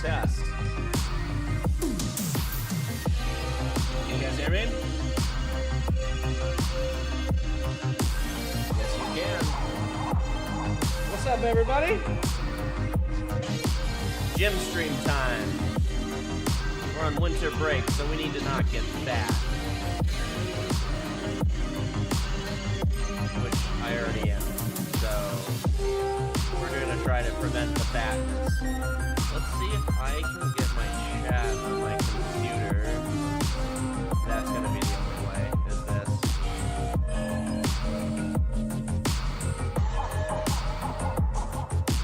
Test. Can you guys hear me? Yes, you can. What's up, everybody? Gym stream time. We're on winter break, so we need to not get fat. Which I already am. So we're going to try to prevent the fatness. Let's see if I can get my chat on my computer. That's going to be the only way, is this.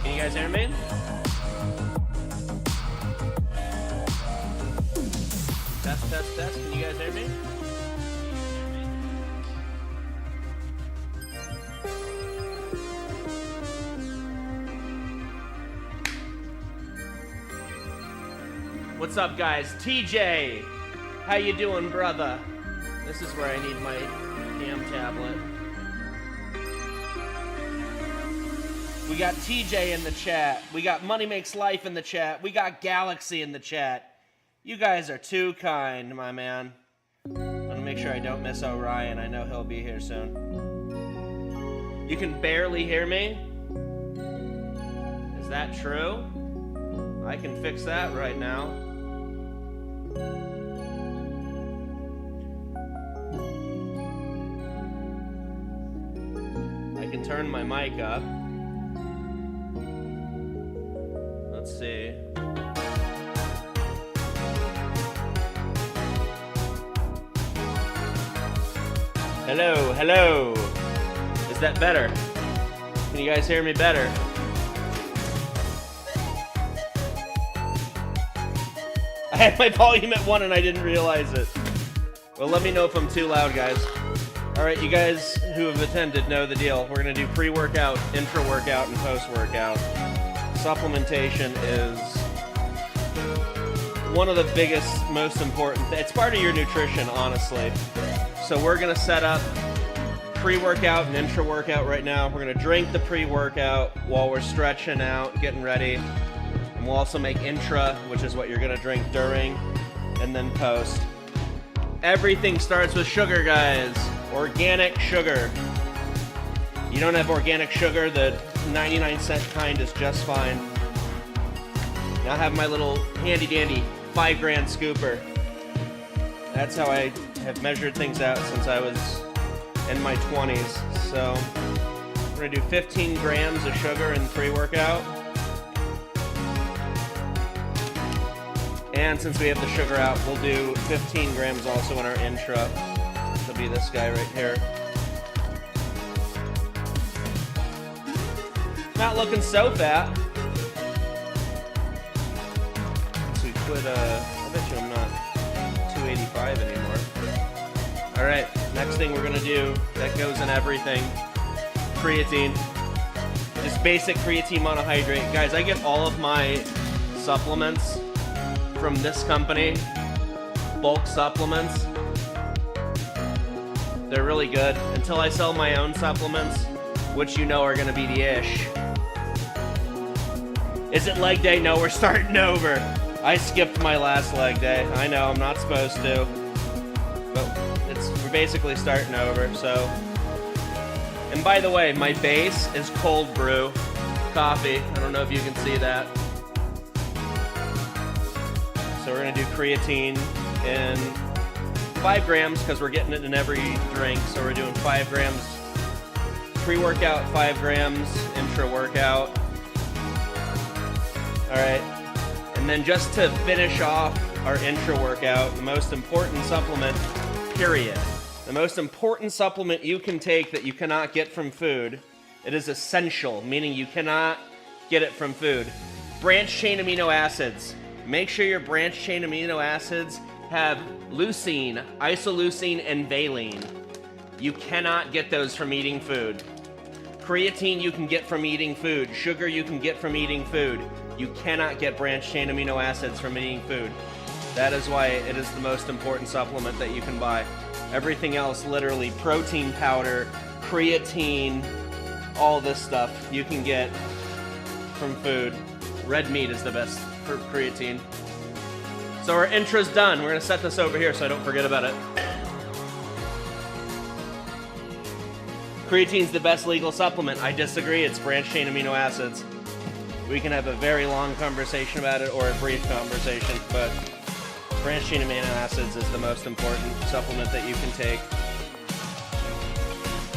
Can you guys hear me? Test. Can you guys hear me? What's up, guys? TJ, how you doing, brother? This is where I need my damn tablet. We got TJ in the chat. We got Money Makes Life in the chat. We got Galaxy in the chat. You guys are too kind, my man. I'm gonna make sure I don't miss Orion. I know he'll be here soon. You can barely hear me? Is that true? I can fix that right now. I can turn my mic up. Let's see. Hello. Is that better? Can you guys hear me better? I had my volume at 1 and I didn't realize it. Well, let me know if I'm too loud, guys. Alright, you guys who have attended know the deal. We're going to do pre-workout, intra-workout, and post-workout. Supplementation is one of the biggest, most important things. It's part of your nutrition, honestly. So we're going to set up pre-workout and intra-workout right now. We're going to drink the pre-workout while we're stretching out, getting ready. And we'll also make intra, which is what you're going to drink during, and then post. Everything starts with sugar, guys. Organic sugar. You don't have organic sugar, the 99-cent kind is just fine. Now I have my little handy-dandy 5-gram scooper. That's how I have measured things out since I was in my 20s. So we're going to do 15 grams of sugar in pre-workout. And since we have the sugar out, we'll do 15 grams also in our intra. This will be this guy right here. Not looking so fat. So we quit, I bet you I'm not 285 anymore. Alright, next thing we're gonna do, that goes in everything. Creatine. Just basic creatine monohydrate. Guys, I get all of my supplements from this company. Bulk supplements. They're really good. Until I sell my own supplements, which you know are gonna be the ish. Is it leg day? No, we're starting over. I skipped my last leg day. I know, I'm not supposed to. But we're basically starting over, so. And by the way, my base is cold brew coffee. I don't know if you can see that. So we're gonna do creatine in 5 grams because we're getting it in every drink. So we're doing 5 grams pre-workout, 5 grams intra-workout. All right. And then just to finish off our intra-workout, the most important supplement, period. The most important supplement you can take that you cannot get from food. It is essential, meaning you cannot get it from food. Branched chain amino acids. Make sure your branched chain amino acids have leucine, isoleucine, and valine. You cannot get those from eating food. Creatine you can get from eating food. Sugar you can get from eating food. You cannot get branched chain amino acids from eating food. That is why it is the most important supplement that you can buy. Everything else, literally protein powder, creatine, all this stuff you can get from food. Red meat is the best for creatine. So our intro's done. We're gonna set this over here so I don't forget about it. Creatine's the best legal supplement. I disagree, it's branched chain amino acids. We can have a very long conversation about it or a brief conversation, but branched chain amino acids is the most important supplement that you can take.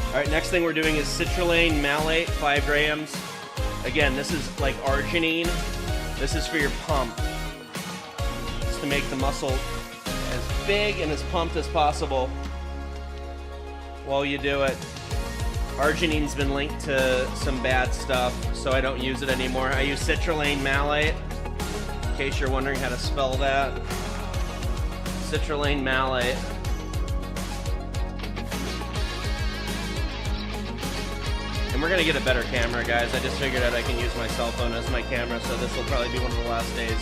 All right, next thing we're doing is citrulline malate, 5 grams. Again, this is like arginine. This is for your pump. It's to make the muscle as big and as pumped as possible while you do it. Arginine's been linked to some bad stuff, so I don't use it anymore. I use citrulline malate, in case you're wondering how to spell that. Citrulline malate. And we're gonna get a better camera, guys. I just figured out I can use my cell phone as my camera, so this will probably be one of the last days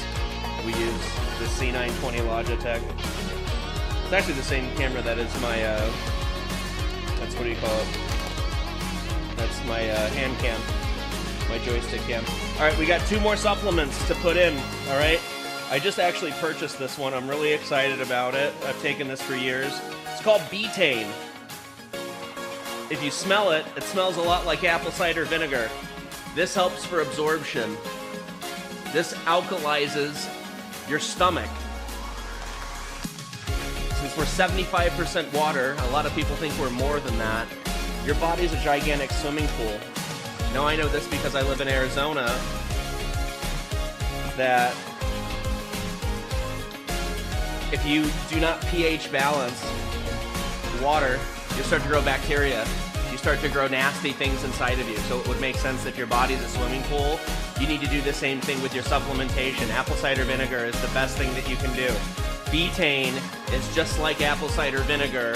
we use the C920 Logitech. It's actually the same camera that is my, that's what do you call it? That's my hand cam, my joystick cam. All right, we got 2 more supplements to put in, all right? I just actually purchased this one. I'm really excited about it. I've taken this for years. It's called betaine. If you smell it, it smells a lot like apple cider vinegar. This helps for absorption. This alkalizes your stomach. Since we're 75% water, a lot of people think we're more than that. Your body's a gigantic swimming pool. Now I know this because I live in Arizona, that if you do not pH balance water, you start to grow bacteria. You start to grow nasty things inside of you. So it would make sense that your body's a swimming pool. You need to do the same thing with your supplementation. Apple cider vinegar is the best thing that you can do. Betaine is just like apple cider vinegar.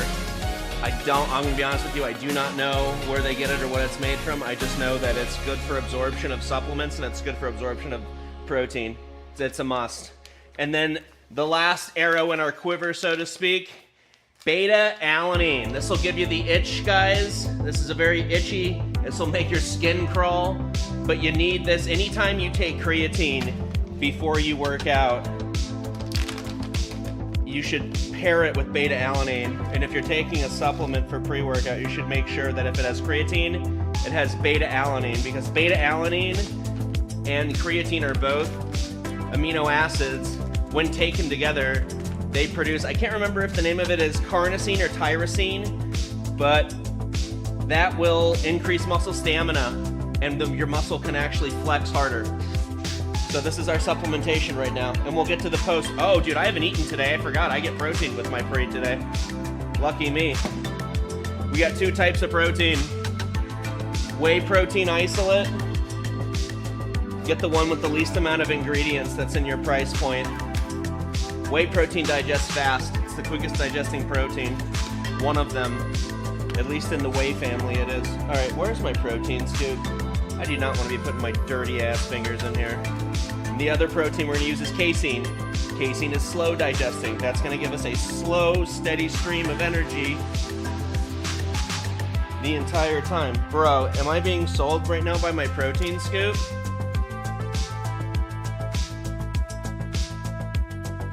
I'm gonna be honest with you, I do not know where they get it or what it's made from. I just know that it's good for absorption of supplements and it's good for absorption of protein. It's a must. And then the last arrow in our quiver, so to speak, beta-alanine. This will give you the itch, guys. This is a very itchy. This will make your skin crawl. But you need this anytime you take creatine before you work out. You should pair it with beta-alanine. And if you're taking a supplement for pre-workout, you should make sure that if it has creatine, it has beta-alanine, because beta-alanine and creatine are both amino acids. When taken together, they produce, I can't remember if the name of it is carnosine or tyrosine, but that will increase muscle stamina and your muscle can actually flex harder. So this is our supplementation right now, and we'll get to the post. Oh, dude, I haven't eaten today. I forgot. I get protein with my pre today. Lucky me. We got 2 types of protein. Whey protein isolate. Get the one with the least amount of ingredients that's in your price point. Whey protein digests fast. It's the quickest digesting protein. One of them, at least in the whey family it is. All right, where's my protein scoop? I do not want to be putting my dirty ass fingers in here. And the other protein we're going to use is casein. Casein is slow digesting. That's going to give us a slow, steady stream of energy the entire time. Bro, am I being sold right now by my protein scoop?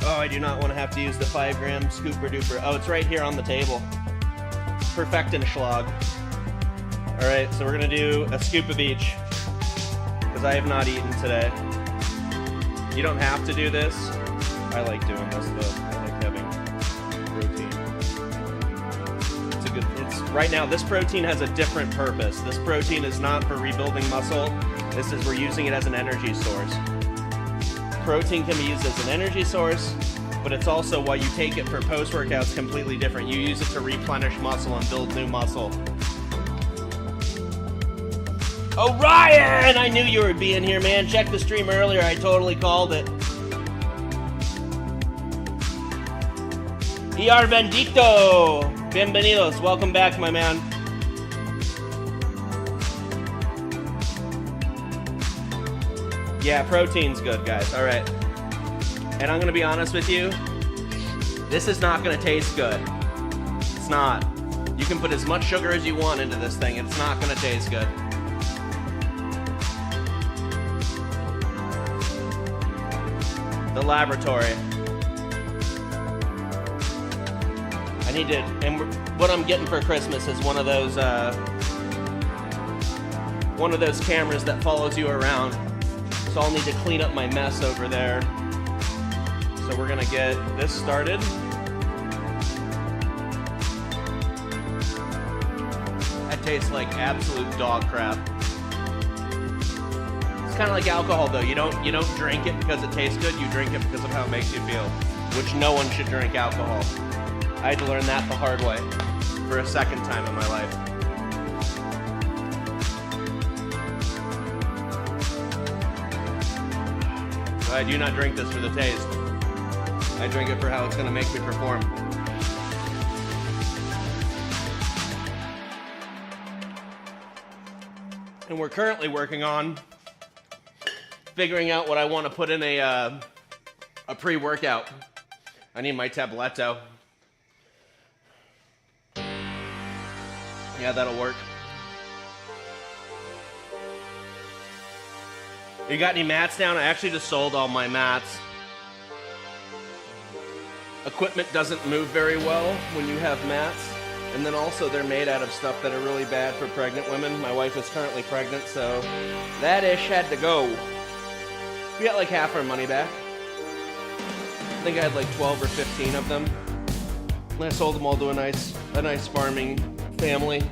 Oh, I do not want to have to use the 5 gram scooper duper. Oh, it's right here on the table. Perfectenschlag. All right, so we're gonna do a scoop of each because I have not eaten today. You don't have to do this. I like doing this though. I like having protein. It's a good. Right now, this protein has a different purpose. This protein is not for rebuilding muscle. This is, we're using it as an energy source. Protein can be used as an energy source, but it's also, why you take it for post-workouts, completely different. You use it to replenish muscle and build new muscle. Oh, Ryan! I knew you would be in here, man. Check the stream earlier. I totally called it. ER Bendito! Bienvenidos. Welcome back, my man. Yeah, protein's good, guys. All right. And I'm going to be honest with you. This is not going to taste good. It's not. You can put as much sugar as you want into this thing. It's not going to taste good. The laboratory. I need to, and what I'm getting for Christmas is one of those cameras that follows you around. So I'll need to clean up my mess over there. So we're gonna get this started. That tastes like absolute dog crap. It's kind of like alcohol, though. You don't drink it because it tastes good. You drink it because of how it makes you feel. Which no one should drink alcohol. I had to learn that the hard way for a second time in my life. So I do not drink this for the taste. I drink it for how it's going to make me perform. And we're currently working on figuring out what I want to put in a pre-workout. I need my tabletto. Yeah, that'll work. You got any mats down? I actually just sold all my mats. Equipment doesn't move very well when you have mats. And then also they're made out of stuff that are really bad for pregnant women. My wife is currently pregnant, so that ish had to go. We got like half our money back. I think I had like 12 or 15 of them. And I sold them all to a nice farming family.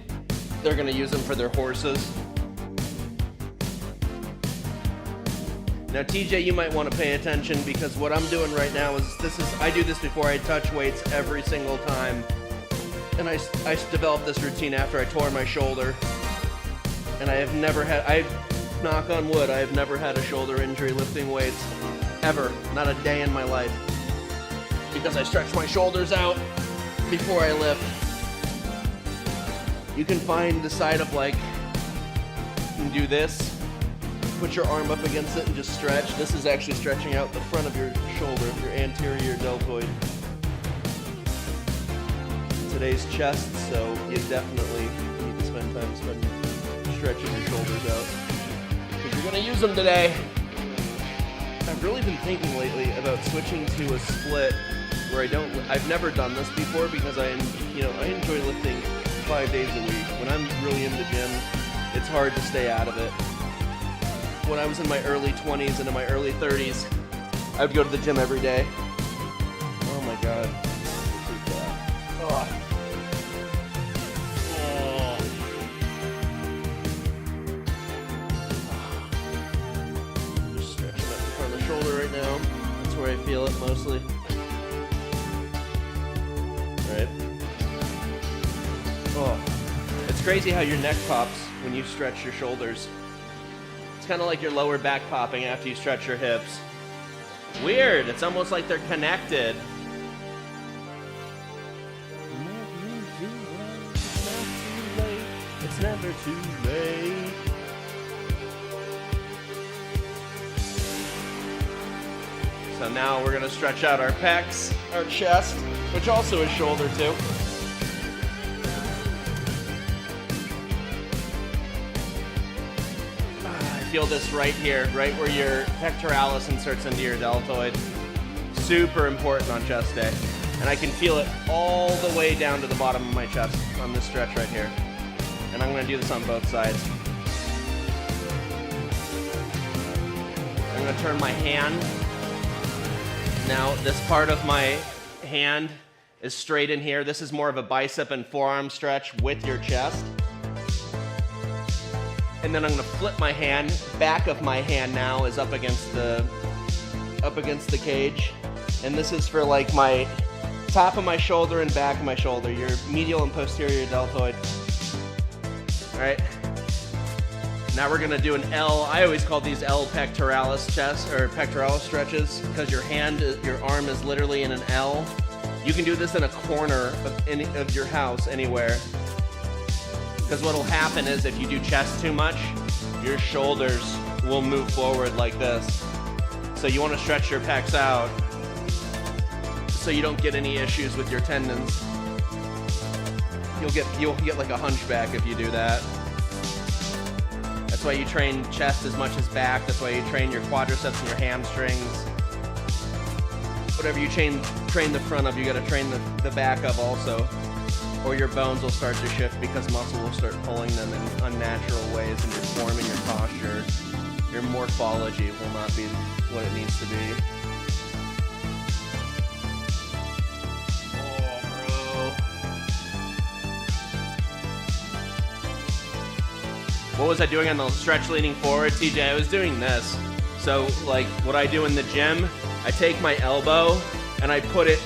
They're gonna use them for their horses. Now TJ, you might want to pay attention because what I'm doing right now is I do this before I touch weights every single time. And I developed this routine after I tore my shoulder. And knock on wood, I have never had a shoulder injury lifting weights. Ever. Not a day in my life. Because I stretch my shoulders out before I lift. You can find the side of like, you can do this, put your arm up against it and just stretch. This is actually stretching out the front of your shoulder, your anterior deltoid. Today's chest, so you definitely need to spend time stretching your shoulders out. Because you're gonna use them today. I've really been thinking lately about switching to a split where I've never done this before because I enjoy lifting 5 days a week. When I'm really in the gym, it's hard to stay out of it. When I was in my early 20s and in my early 30s, I would go to the gym every day. Oh my God. Oh. Just stretching up the front of the shoulder right now. That's where I feel it mostly. Right? Oh. It's crazy how your neck pops when you stretch your shoulders. It's kind of like your lower back popping after you stretch your hips. Weird. It's almost like they're connected. It's never too late. So now we're going to stretch out our pecs, our chest, which also is shoulder too. Feel this right here, right where your pectoralis inserts into your deltoid. Super important on chest day. And I can feel it all the way down to the bottom of my chest on this stretch right here. And I'm going to do this on both sides. I'm going to turn my hand. Now, this part of my hand is straight in here. This is more of a bicep and forearm stretch with your chest. And then I'm going to flip my hand. Back of my hand now is up against the cage. And this is for like my top of my shoulder and back of my shoulder, your medial and posterior deltoid. All right. Now we're going to do an L. I always call these L pectoralis chest or pectoralis stretches because your arm is literally in an L. You can do this in a corner of your house, anywhere. Because what'll happen is if you do chest too much, your shoulders will move forward like this. So you want to stretch your pecs out so you don't get any issues with your tendons. You'll get like a hunchback if you do that. That's why you train chest as much as back. That's why you train your quadriceps and your hamstrings. Whatever you train the front of, you gotta train the back of also. Or your bones will start to shift because muscle will start pulling them in unnatural ways, and your form and your posture, your morphology will not be what it needs to be. What was I doing on the stretch leaning forward, TJ? I was doing this. So like what I do in the gym, I take my elbow and I put it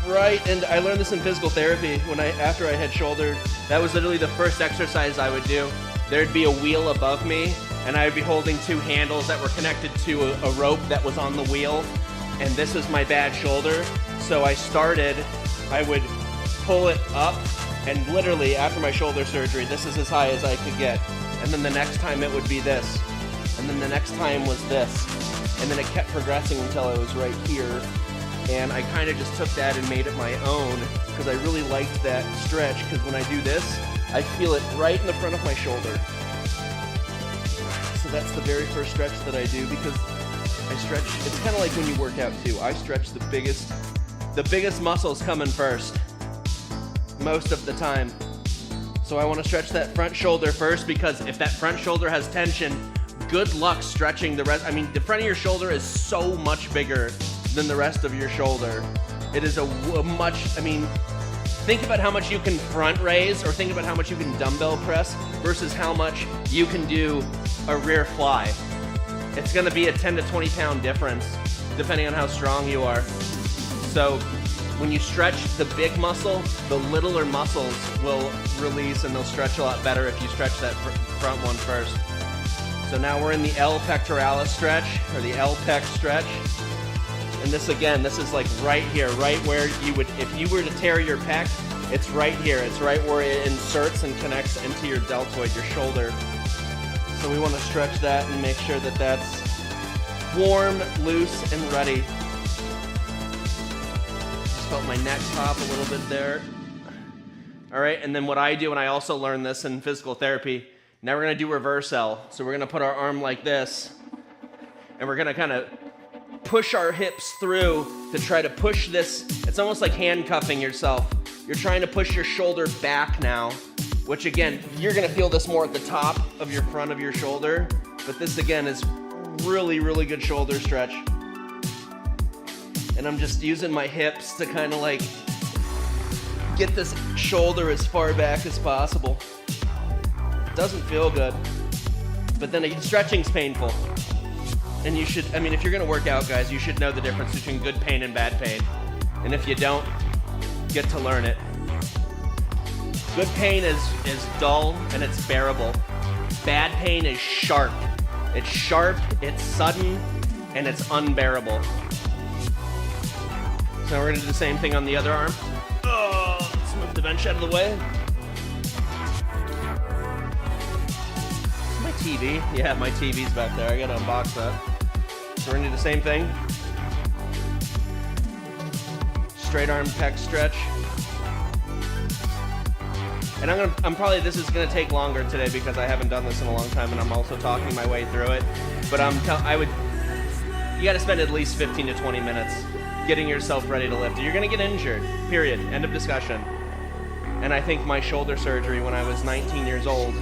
right in. I learned this in physical therapy after I had shoulder. That was literally the first exercise I would do. There'd be a wheel above me and I would be holding two handles that were connected to a rope that was on the wheel. And this is my bad shoulder. So I would pull it up, and literally after my shoulder surgery, this is as high as I could get. And then the next time it would be this. And then the next time was this. And then it kept progressing until I was right here. And I kind of just took that and made it my own because I really liked that stretch, because when I do this, I feel it right in the front of my shoulder. So that's the very first stretch that I do, because I stretch, it's kind of like when you work out too. I stretch the biggest muscles coming first, most of the time. So I want to stretch that front shoulder first, because if that front shoulder has tension, good luck stretching the rest. I mean, the front of your shoulder is so much bigger than the rest of your shoulder. It is a much, I mean, think about how much you can front raise, or think about how much you can dumbbell press versus how much you can do a rear fly. It's gonna be a 10 to 20 pound difference depending on how strong you are. So when you stretch the big muscle, the littler muscles will release and they'll stretch a lot better if you stretch that front one first. So now we're in the L pectoralis stretch, or the L pec stretch. And this again, this is like right here, right where you would, if you were to tear your pec, it's right here. It's right where it inserts and connects into your deltoid, your shoulder. So we want to stretch that and make sure that that's warm, loose, and ready. Just felt my neck pop a little bit there. All right, and then what I do, and I also learned this in physical therapy, now we're gonna do reverse L. So we're gonna put our arm like this, and we're gonna kind of push our hips through to try to push this. It's almost like handcuffing yourself. You're trying to push your shoulder back now, which again, you're gonna feel this more at the top of your front of your shoulder, but this again is really, really good shoulder stretch. And I'm just using my hips to kind of like get this shoulder as far back as possible. It doesn't feel good, but then stretching's painful. And you should, I mean, if you're gonna work out, guys, you should know the difference between good pain and bad pain. And if you don't, get to learn it. Good pain is dull and it's bearable. Bad pain is sharp. It's sharp, it's sudden, and it's unbearable. So we're gonna do the same thing on the other arm. Oh, let's move the bench out of the way. My TV? Yeah, my TV's back there. I gotta unbox that. So we're gonna do the same thing. Straight arm pec stretch. And this is gonna take longer today because I haven't done this in a long time and I'm also talking my way through it. But you gotta spend at least 15 to 20 minutes getting yourself ready to lift. You're gonna get injured, period, end of discussion. And I think my shoulder surgery when I was 19 years old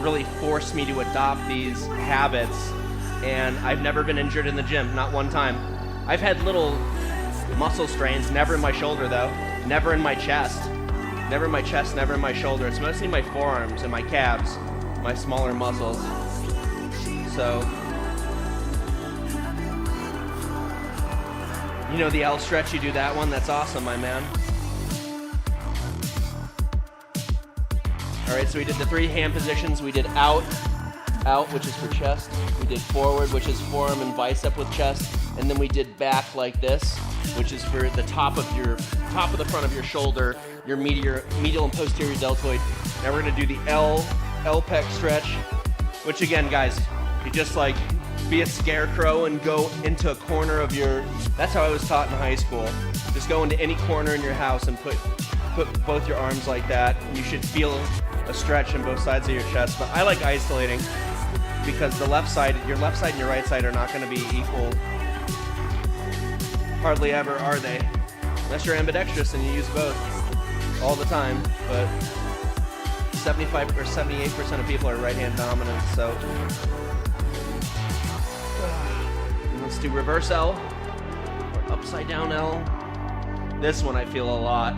really forced me to adopt these habits, and I've never been injured in the gym, not one time. I've had little muscle strains, never in my shoulder though, never in my chest. Never in my chest, never in my shoulder. It's mostly my forearms and my calves, my smaller muscles. So, you know the L stretch, you do that one, that's awesome, my man. All right, so we did the 3 hand positions. We did out, which is for chest. We did forward, which is forearm and bicep with chest. And then we did back like this. which is for the top of the front of your shoulder, your medial and posterior deltoid. Now we're gonna do the L pec stretch, which again, guys, you just like be a scarecrow and go into a corner of your, that's how I was taught in high school. Just go into any corner in your house and put both your arms like that. You should feel a stretch in both sides of your chest, but I like isolating because your left side and your right side are not gonna be equal. Hardly ever are they, unless you're ambidextrous and you use both all the time, but 75 or 78% of people are right-hand dominant, so. Let's do reverse L, or upside down L. This one I feel a lot.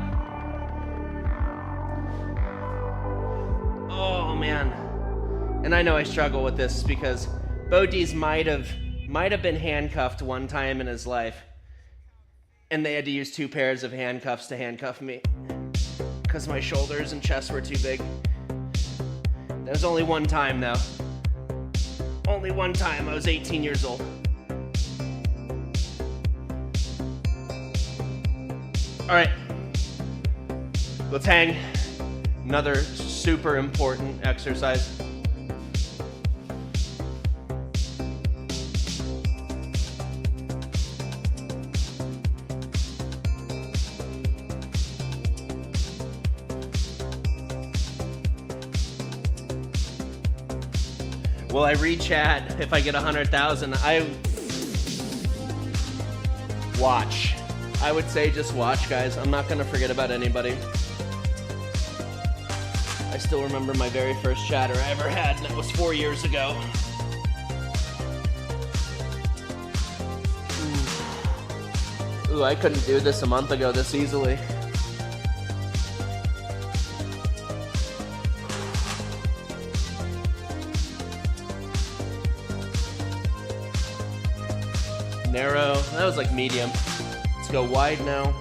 Oh man. And I know I struggle with this because BeauDeez might have been handcuffed one time in his life, and they had to use 2 pairs of handcuffs to handcuff me because my shoulders and chest were too big. That was only one time though. Only one time. I was 18 years old. All right, let's hang. Another super important exercise. Will I read chat if I get 100,000? Watch. I would say just watch, guys. I'm not gonna forget about anybody. I still remember my very first chatter I ever had, and that was 4 years ago. Ooh, I couldn't do this a month ago this easily. Narrow, that was like medium. Let's go wide now.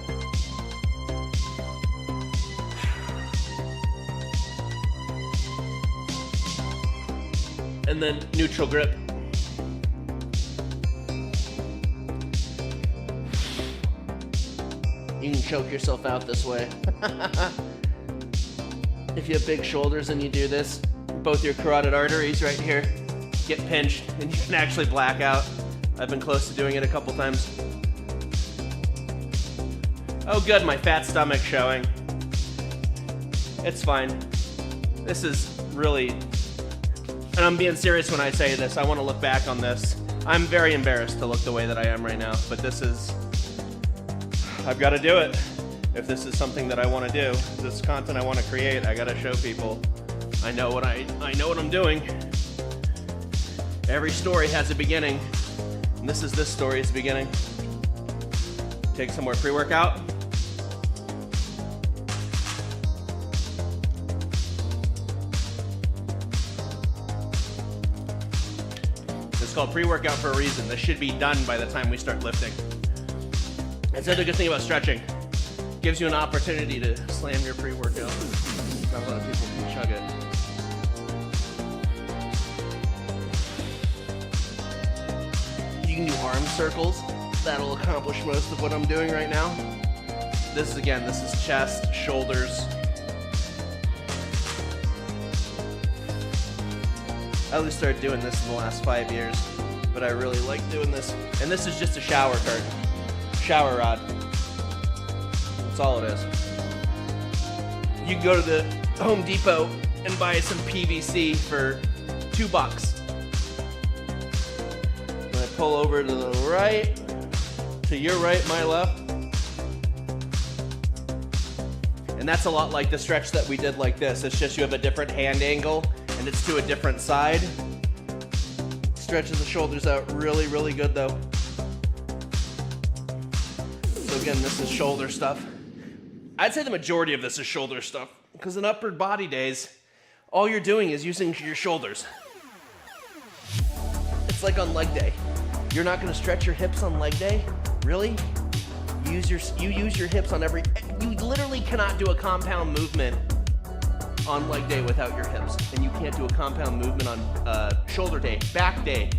And then neutral grip. You can choke yourself out this way. If you have big shoulders and you do this, both your carotid arteries right here get pinched and you can actually black out. I've been close to doing it a couple times. Oh good, my fat stomach's showing. It's fine. This is really, and I'm being serious when I say this, I want to look back on this. I'm very embarrassed to look the way that I am right now, but this is, I've got to do it. If this is something that I want to do, this content I want to create, I got to show people. I know what I'm doing. Every story has a beginning. And this is this story's beginning. Take some more pre-workout. It's called pre-workout for a reason. This should be done by the time we start lifting. That's the other good thing about stretching. Gives you an opportunity to slam your pre-workout. Not a lot of people can chug it. You can do arm circles. That'll accomplish most of what I'm doing right now. This is chest, shoulders. I only started doing this in the last 5 years, but I really like doing this. And this is just a shower curtain, shower rod. That's all it is. You can go to the Home Depot and buy some PVC for $2. Pull over to the right, to your right, my left. And that's a lot like the stretch that we did like this. It's just you have a different hand angle and it's to a different side. Stretches the shoulders out really, really good though. So again, this is shoulder stuff. I'd say the majority of this is shoulder stuff because in upper body days, all you're doing is using your shoulders. It's like on leg day. You're not gonna stretch your hips on leg day? Really? You use your hips on you literally cannot do a compound movement on leg day without your hips. And you can't do a compound movement on shoulder day, back day.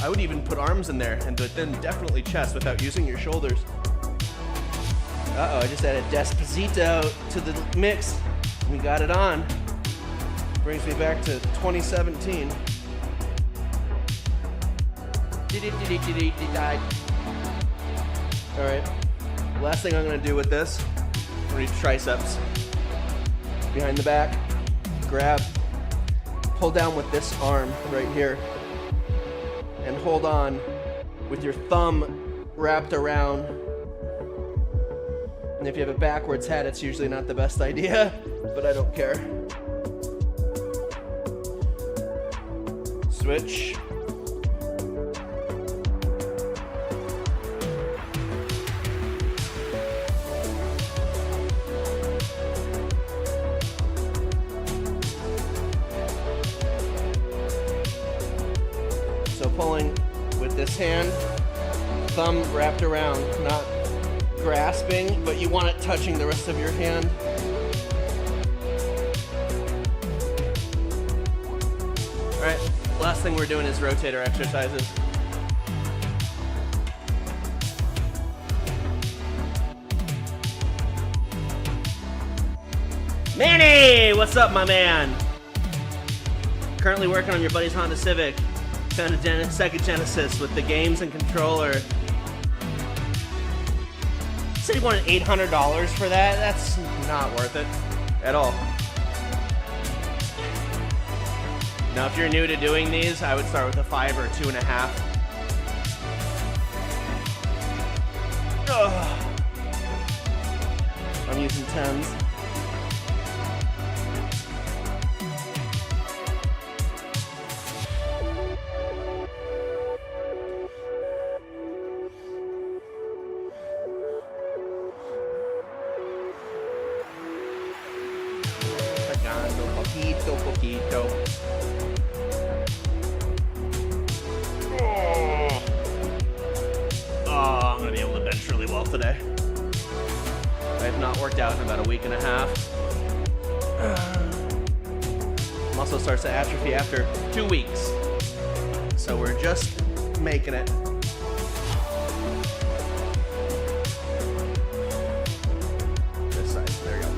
I would even put arms in there, and then definitely chest without using your shoulders. Uh-oh, I just added Despacito to the mix. We got it on. Brings me back to 2017. All right, last thing I'm gonna do with this, I'm gonna do triceps. Behind the back, grab, pull down with this arm right here, and hold on with your thumb wrapped around. And if you have a backwards head, it's usually not the best idea, but I don't care. Switch. So pulling with this hand, thumb wrapped around, not grasping, but you want it touching the rest of your hand. All right, last thing we're doing is rotator exercises. Manny, what's up, my man? Currently working on your buddy's Honda Civic. Found a Sega Genesis with the games and controller. Said he wanted $800 for that. That's not worth it at all. Now, if you're new to doing these, I would start with a 5 or 2.5. Ugh. I'm using 10s. Poquito. Oh, I'm gonna be able to bench really well today. I have not worked out in about a week and a half. Muscle starts to atrophy after 2 weeks. So we're just making it. This side, there you go.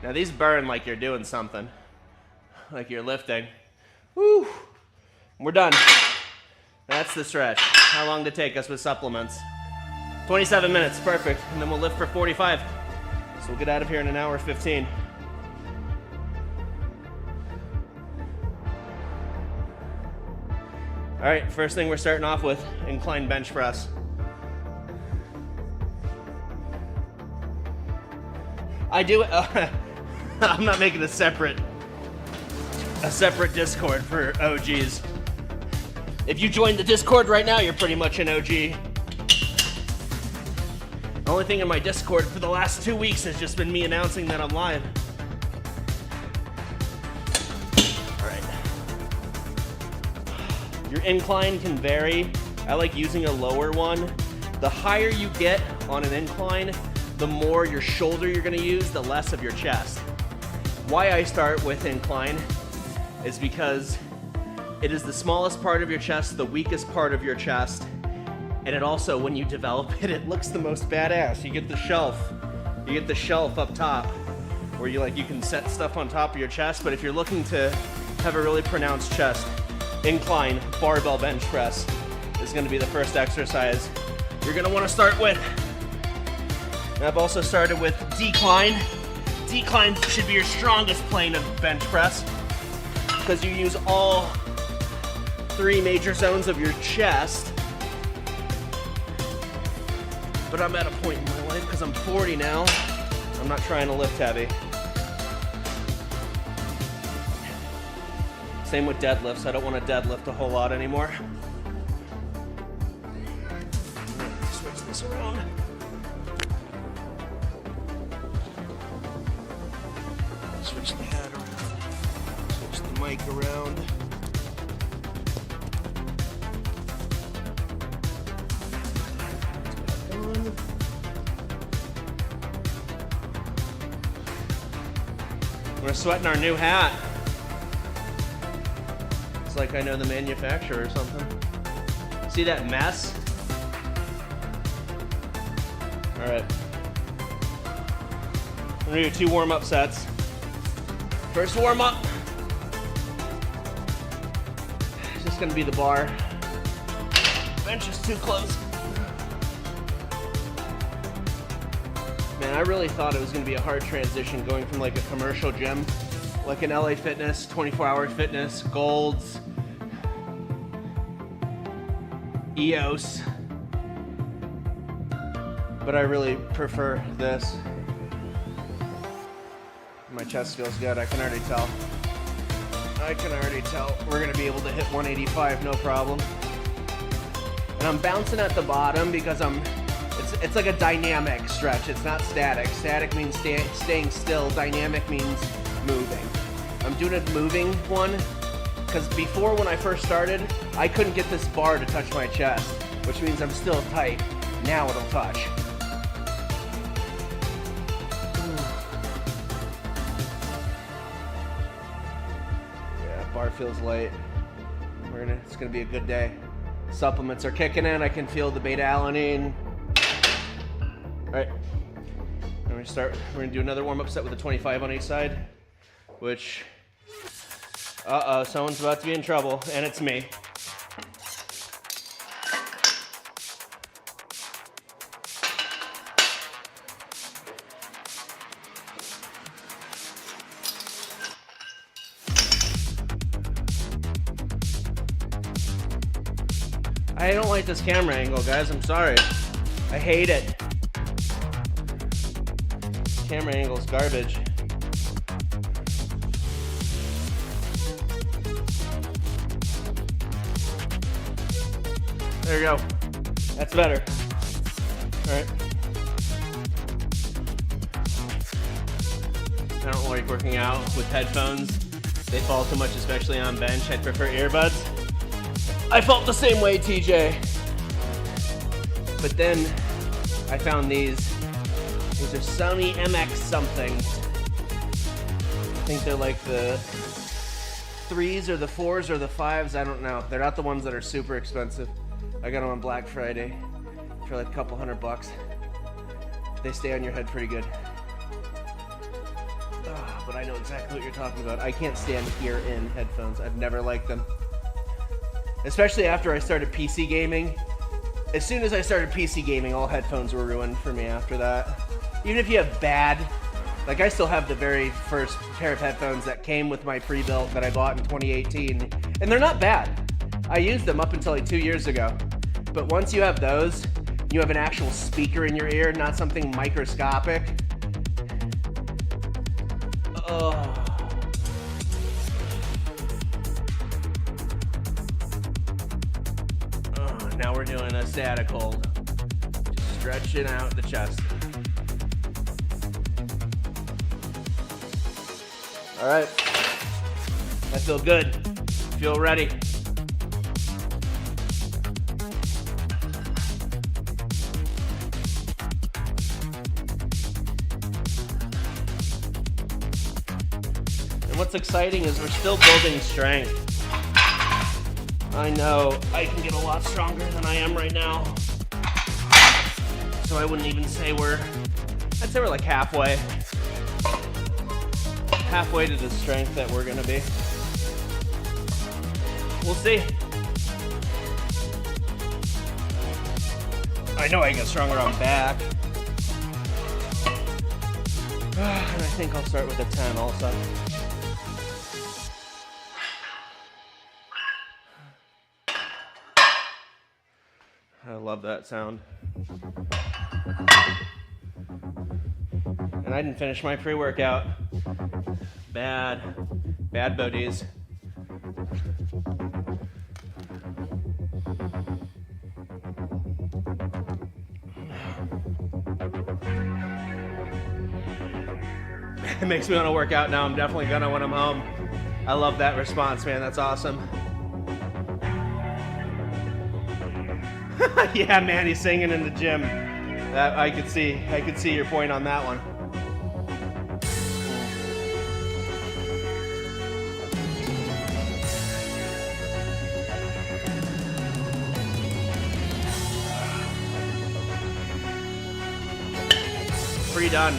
Now these burn like you're doing something, like you're lifting. Woo! We're done. That's the stretch. How long did it take us with supplements? 27 minutes, perfect. And then we'll lift for 45. So we'll get out of here in an hour 15. All right, first thing we're starting off with, incline bench press. I do it. I'm not making a separate Discord for OGs. If you join the Discord right now, you're pretty much an OG. The only thing in my Discord for the last 2 weeks has just been me announcing that I'm live. All right. Your incline can vary. I like using a lower one. The higher you get on an incline, the more your shoulder you're gonna use, the less of your chest. Why I start with incline is because it is the smallest part of your chest, the weakest part of your chest, and it also, when you develop it, it looks the most badass. You get the shelf up top, where you can set stuff on top of your chest, but if you're looking to have a really pronounced chest, incline barbell bench press is gonna be the first exercise you're gonna wanna start with. And I've also started with decline. Decline should be your strongest plane of bench press because you use all 3 major zones of your chest. But I'm at a point in my life, because I'm 40 now, I'm not trying to lift heavy. Same with deadlifts. I don't want to deadlift a whole lot anymore. Switch this around. Switch the head around. mic around. We're sweating our new hat. It's like I know the manufacturer or something. See that mess? All right. I'm gonna do 2 warm-up sets. First warm-up. It's just gonna be the bar. Bench is too close. Man, I really thought it was gonna be a hard transition going from like a commercial gym, like an LA Fitness, 24-hour fitness, Gold's, EOS. But I really prefer this. My chest feels good, I can already tell. We're gonna be able to hit 185, no problem. And I'm bouncing at the bottom because it's like a dynamic stretch, it's not static. Static means staying still, dynamic means moving. I'm doing a moving one because before when I first started, I couldn't get this bar to touch my chest, which means I'm still tight. Now it'll touch. Yeah, bar feels light. It's gonna be a good day. Supplements are kicking in. I can feel the beta alanine. All right, we're gonna do another warm-up set with a 25 on each side, which, someone's about to be in trouble, and it's me. I don't like this camera angle, guys, I'm sorry. I hate it. Camera angle's garbage. There you go. That's better. All right. I don't like working out with headphones. They fall too much, especially on bench. I'd prefer earbuds. I felt the same way, TJ. But then I found these. These are Sony MX something. I think they're like the 3s or the 4s or the 5s. I don't know. They're not the ones that are super expensive. I got them on Black Friday for like a couple $100. They stay on your head pretty good. But I know exactly what you're talking about. I can't stand ear-in headphones. I've never liked them. Especially after I started PC gaming. As soon as I started PC gaming, all headphones were ruined for me after that. Even if you have bad, like I still have the very first pair of headphones that came with my pre-built that I bought in 2018, and they're not bad. I used them up until like 2 years ago. But once you have those, you have an actual speaker in your ear, not something microscopic. Oh. Now we're doing a static hold. Just stretching out the chest. All right. I feel good. Feel ready. And what's exciting is we're still building strength. I know I can get a lot stronger than I am right now. So I wouldn't even say I'd say we're like halfway. Halfway to the strength that we're gonna be. We'll see. I know I can get stronger on back. And I think I'll start with a 10 also. I love that sound. And I didn't finish my pre-workout. Bad BeauDeez. It makes me want to work out now. I'm definitely gonna when I'm home. I love that response, man. That's awesome. Yeah, man, he's singing in the gym. That I could see your point on that one. Pre-done.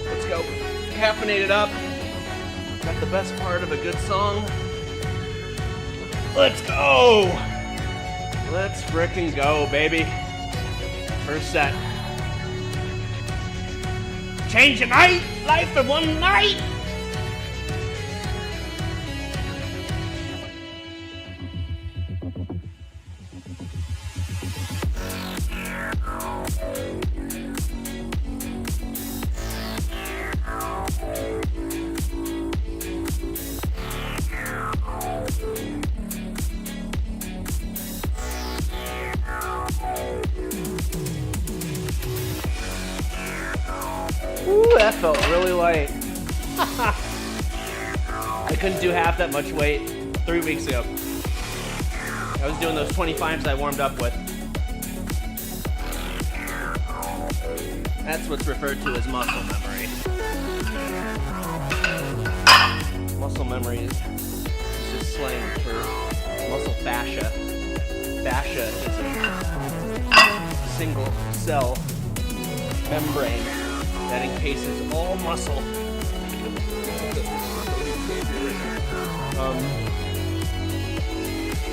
Let's go. Caffeinate it up. Got the best part of a good song. Let's go! Let's frickin' go, baby. First set. Change your life in one night! Ooh, that felt really light. I couldn't do half that much weight 3 weeks ago. I was doing those 25s I warmed up with. That's what's referred to as muscle memory. Muscle memory is just slang for muscle fascia. Fascia is a single cell membrane that encases all muscle.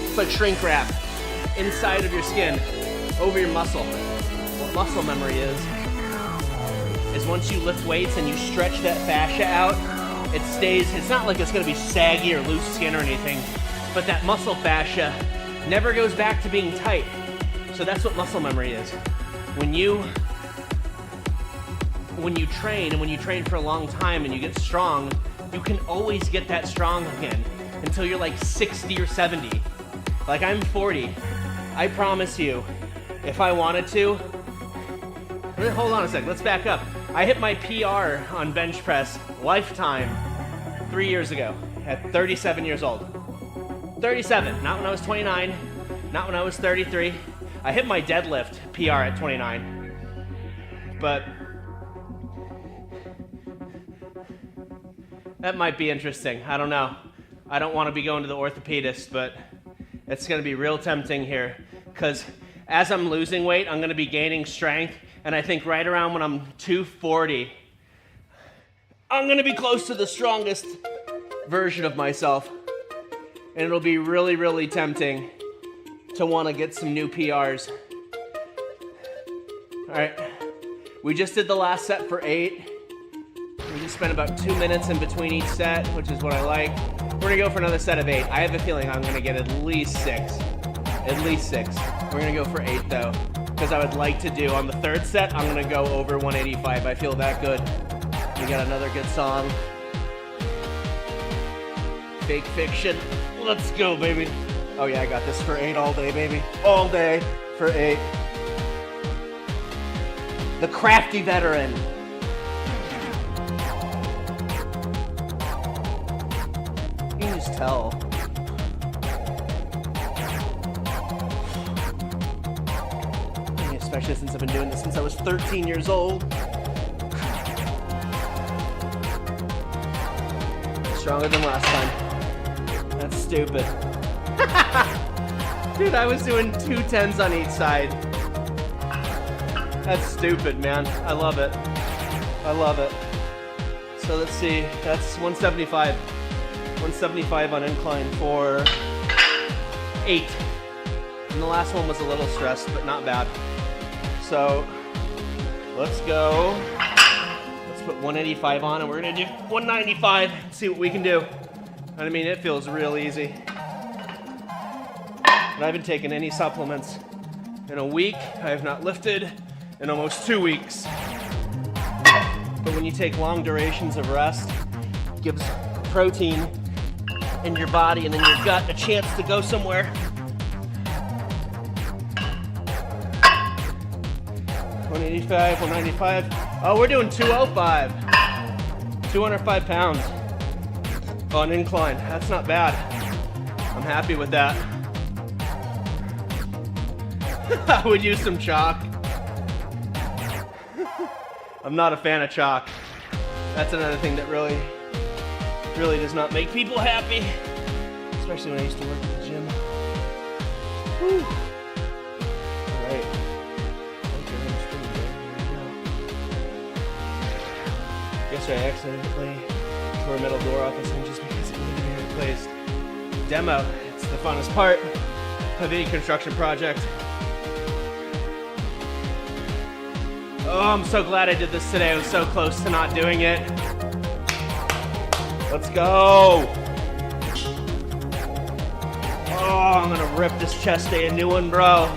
It's like shrink wrap inside of your skin, over your muscle. What muscle memory is once you lift weights and you stretch that fascia out, it stays, it's not like it's gonna be saggy or loose skin or anything, but that muscle fascia never goes back to being tight. So that's what muscle memory is. When you train, and when you train for a long time and you get strong, you can always get that strong again until you're like 60 or 70. Like I'm 40. I promise you, if I wanted to, hold on a sec, let's back up. I hit my PR on bench press lifetime 3 years ago at 37 years old. 37, not when I was 29, not when I was 33. I hit my deadlift PR at 29. But that might be interesting. I don't know. I don't want to be going to the orthopedist, but it's going to be real tempting here because as I'm losing weight, I'm going to be gaining strength, and I think right around when I'm 240, I'm going to be close to the strongest version of myself, and it'll be really, really tempting to want to get some new PRs. All right, we just did the last set for 8. We just spent about 2 minutes in between each set, which is what I like. We're gonna go for another set of 8. I have a feeling I'm gonna get at least 6. At least 6. We're gonna go for 8 though, because I would like to do, on the third set, I'm gonna go over 185. I feel that good. We got another good song. Fake Fiction. Let's go, baby. Oh yeah, I got this for 8 all day, baby. All day for 8. The crafty veteran. You can just tell. Especially since I've been doing this since I was 13 years old. Stronger than last time. That's stupid. Dude, I was doing 2 10s on each side. That's stupid, man. I love it. I love it. So let's see. That's 175. 175 on incline for 8. And the last one was a little stressed, but not bad. So let's go. Let's put 185 on, and we're gonna do 195. See what we can do. And I mean, it feels real easy. And I haven't taken any supplements in a week. I have not lifted in almost 2 weeks. But when you take long durations of rest, it gives protein in your body and in your gut a chance to go somewhere. 185, 195. Oh, we're doing 205. 205 pounds. on incline. That's not bad. I'm happy with that. I would use some chalk. I'm not a fan of chalk. That's another thing that really does not make people happy. Especially when I used to work at the gym. Whew. All right. Yesterday I accidentally tore a metal door off this thing just because it needed to be replaced. Demo, it's the funnest part of any construction project. Oh, I'm so glad I did this today. I was so close to not doing it. Let's go. Oh, I'm gonna rip this chest day a new one, bro.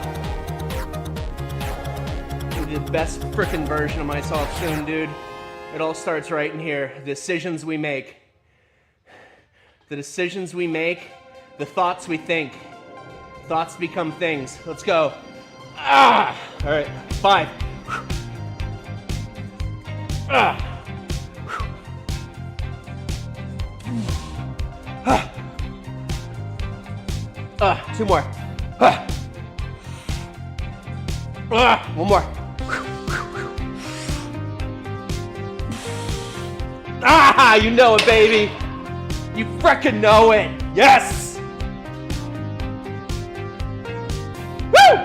Be the best freaking version of myself soon, dude. It all starts right in here. Decisions we make. The decisions we make, the thoughts we think. Thoughts become things. Let's go. Ah! All right, 5. Ah! 2 more. 1 more. Ah, you know it, baby. You frickin' know it. Yes. Woo!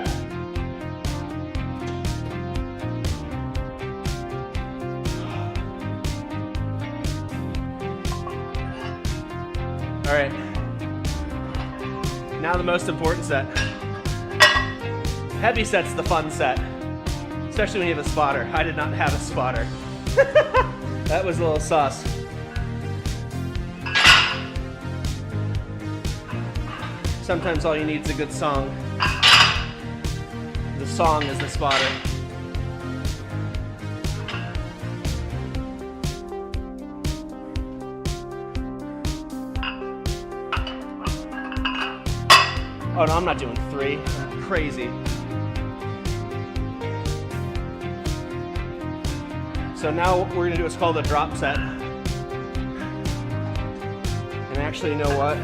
All right. Now the most important set. Heavy set's the fun set, especially when you have a spotter. I did not have a spotter. That was a little sus. Sometimes all you need is a good song. The song is the spotter. Oh no, I'm not doing 3. Crazy. So now what we're gonna do is called a drop set. And actually, you know what?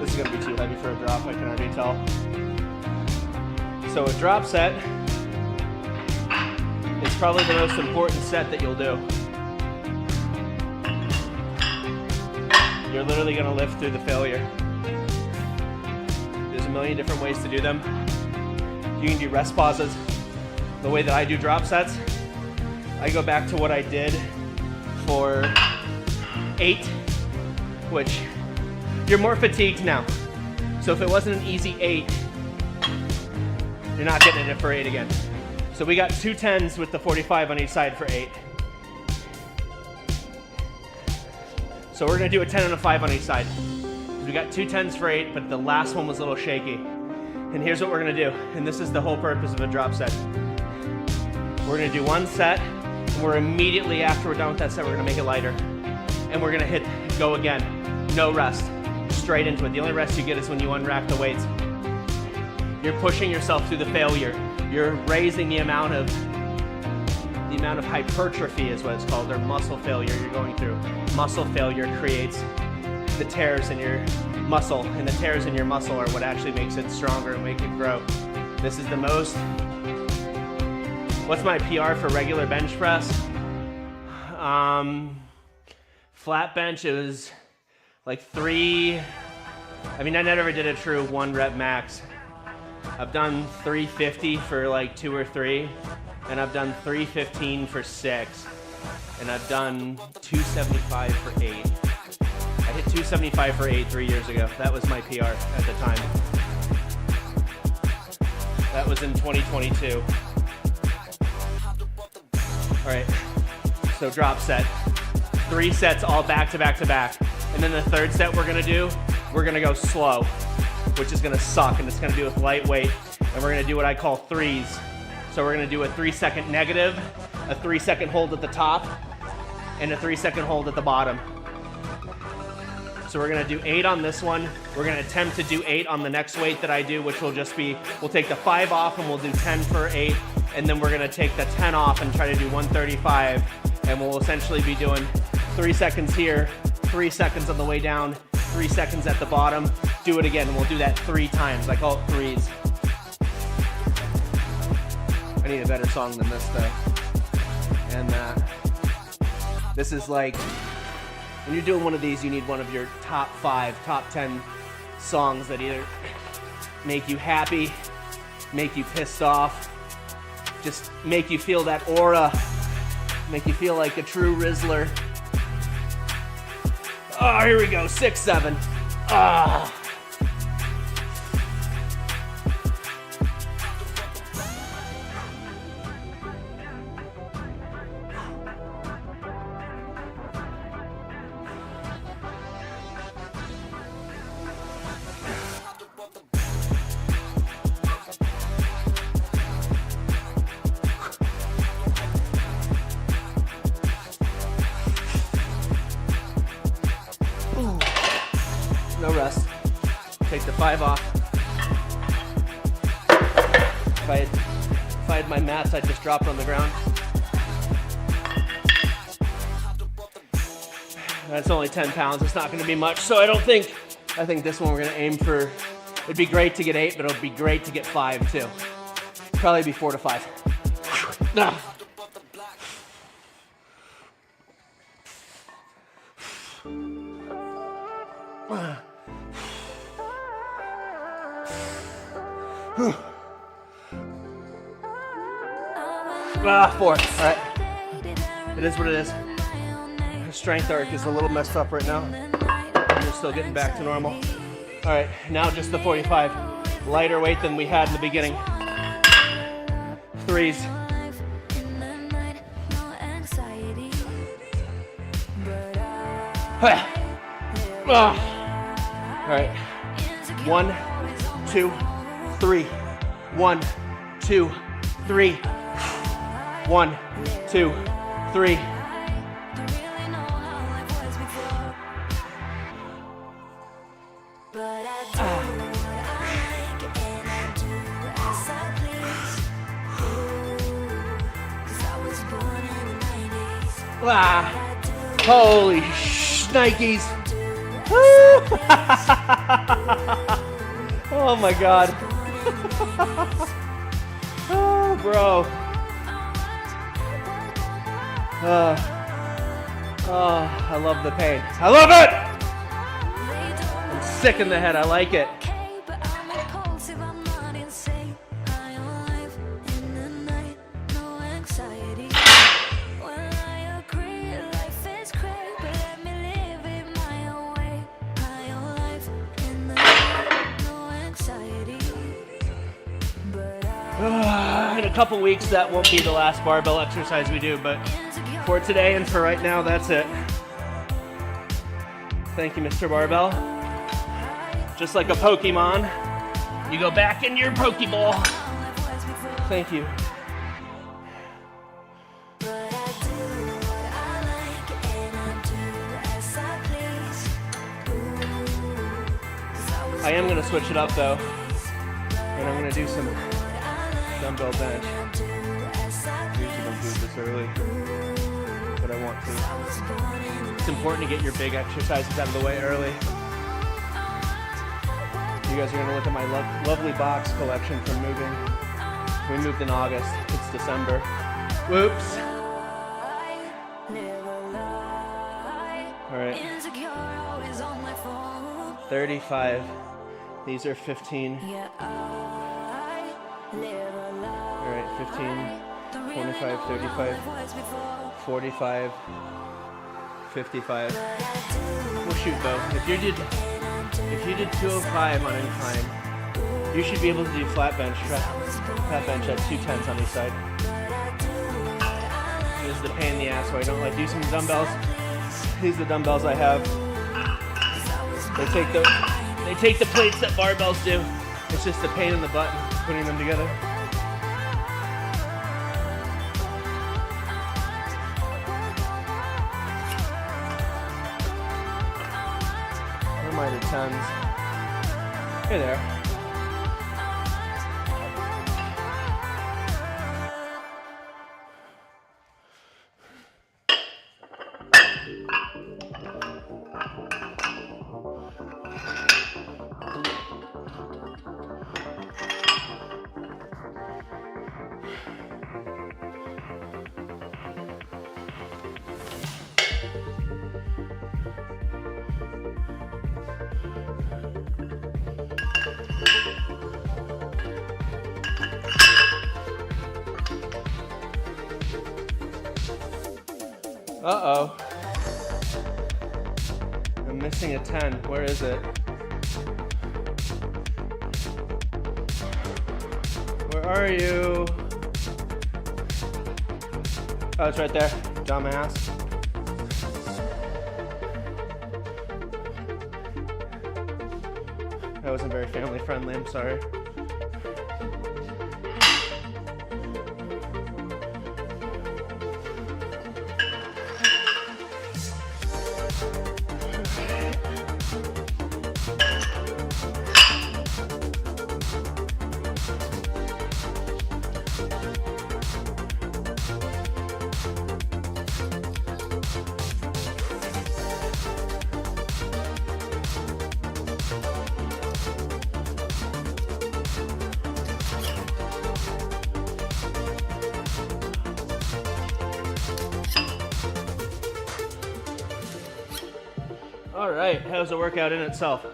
This is gonna be too heavy for a drop, I can already tell. So a drop set is probably the most important set that you'll do. You're literally gonna live through the failure. There's a million different ways to do them. You can do rest pauses. The way that I do drop sets, I go back to what I did for 8, which you're more fatigued now. So if it wasn't an easy 8, you're not getting it for 8 again. So we got 2 10s with the 45 on each side for 8. So we're gonna do a 10 and a 5 on each side. We got 2 10s for 8, but the last one was a little shaky. And here's what we're gonna do, and this is the whole purpose of a drop set. We're gonna do 1 set, and we're immediately after we're done with that set, we're gonna make it lighter. And we're gonna go again. No rest, straight into it. The only rest you get is when you unrack the weights. You're pushing yourself through the failure. You're raising the amount of hypertrophy is what it's called, or muscle failure you're going through. Muscle failure creates the tears in your muscle, and the tears in your muscle are what actually makes it stronger and make it grow. This is the most, what's my PR for regular bench press? Flat bench, it was like 3, I mean, I never did a true 1 rep max. I've done 350 for like 2 or 3, and I've done 315 for 6, and I've done 275 for 8. I hit 275 for 8 3 years ago. That was my PR at the time. That was in 2022. All right, so drop set. 3 sets all back to back to back. And then the 3rd set we're gonna go slow, which is gonna suck, and it's gonna be with lightweight. And we're gonna do what I call 3s. So we're gonna do a 3-second negative, a 3-second hold at the top, and a 3-second hold at the bottom. So we're gonna do 8 on this one. We're gonna attempt to do 8 on the next weight that I do, which will just be, we'll take the 5 off and we'll do 10 for 8. And then we're gonna take the 10 off and try to do 135. And we'll essentially be doing 3 seconds here, 3 seconds on the way down, 3 seconds at the bottom. Do it again, and we'll do that 3 times. I call it threes. I need a better song than this though. And this is like, when you're doing one of these, you need one of your top 5, top 10 songs that either make you happy, make you pissed off, just make you feel that aura, make you feel like a true Rizzler. Oh, here we go, 6, 7. Ah. No rest. Take the 5 off. If I had my mats, I'd just drop it on the ground. That's only 10 pounds. It's not going to be much. So I think this one we're going to aim for, it'd be great to get 8, but it'll be great to get 5 too. Probably be 4 to 5. Ah, 4. All right. It is what it is. The strength arc is a little messed up right now. We're still getting back to normal. All right, now just the 45. Lighter weight than we had in the beginning. Threes. All right. 1, 2, 3. 1, 2, 3. 1, 2, 3. Ah, holy shnikes. Oh my God. Oh, bro. I love the pain. I love it! I'm sick in the head. I like it. In a couple weeks, that won't be the last barbell exercise we do, but for today and for right now, that's it. Thank you, Mr. Barbell. Just like a Pokemon, you go back in your Pokeball. Thank you. I am going to switch it up though, and I'm going to do some dumbbell bench. Usually don't do this early, but I want to. It's important to get your big exercises out of the way early. You guys are going to look at my lovely box collection from moving. We moved in August. It's December. Whoops. All right. 35. These are 15. All right, 15, 25, 35, 45, 55. We'll shoot though. If you did 205 on incline, you should be able to do flat bench at 210s on each side. This is the pain in the ass where I don't like do some dumbbells. These are the dumbbells I have. They take the plates that barbells do. It's just a pain in the butt putting them together. Where am I to tons? Hey there. Uh-oh. I'm missing a 10. Where is it? Where are you? Oh, it's right there. Dumbass. That wasn't very family friendly, I'm sorry. All right, how's the workout in itself?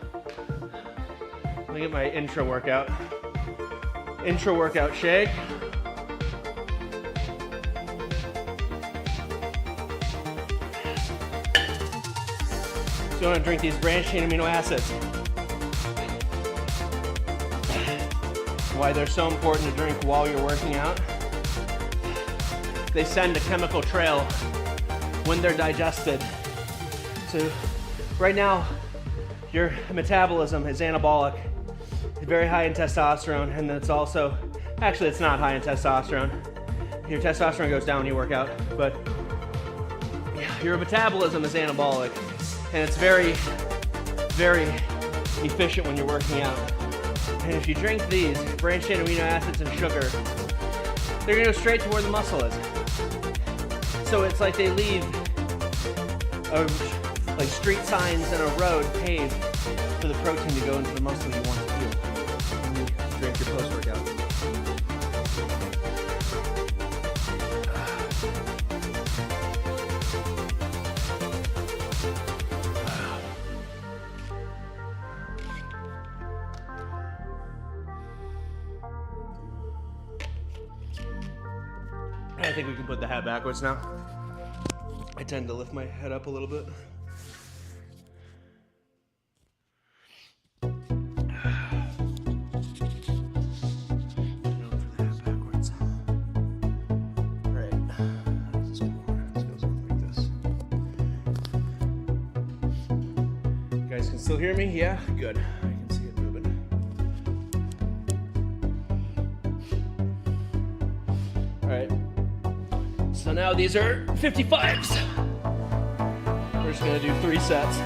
Let me get my intro workout. Intro workout shake. So you want to drink these branched chain amino acids. Why they're so important to drink while you're working out. They send a chemical trail when they're digested. So right now, your metabolism is anabolic. It's very high in testosterone, and it's also, actually it's not high in testosterone. Your testosterone goes down when you work out, but your metabolism is anabolic, and it's very, very efficient when you're working out. And if you drink these branched chain amino acids and sugar, they're gonna go straight to where the muscle is. So it's like they leave like street signs and a road paved for the protein to go into the muscle you want to feel when you drink your post-workout. I think we can put the hat backwards now. I tend to lift my head up a little bit. Still hear me? Yeah? Good. I can see it moving. Alright. So now these are 55s. We're just going to do 3 sets.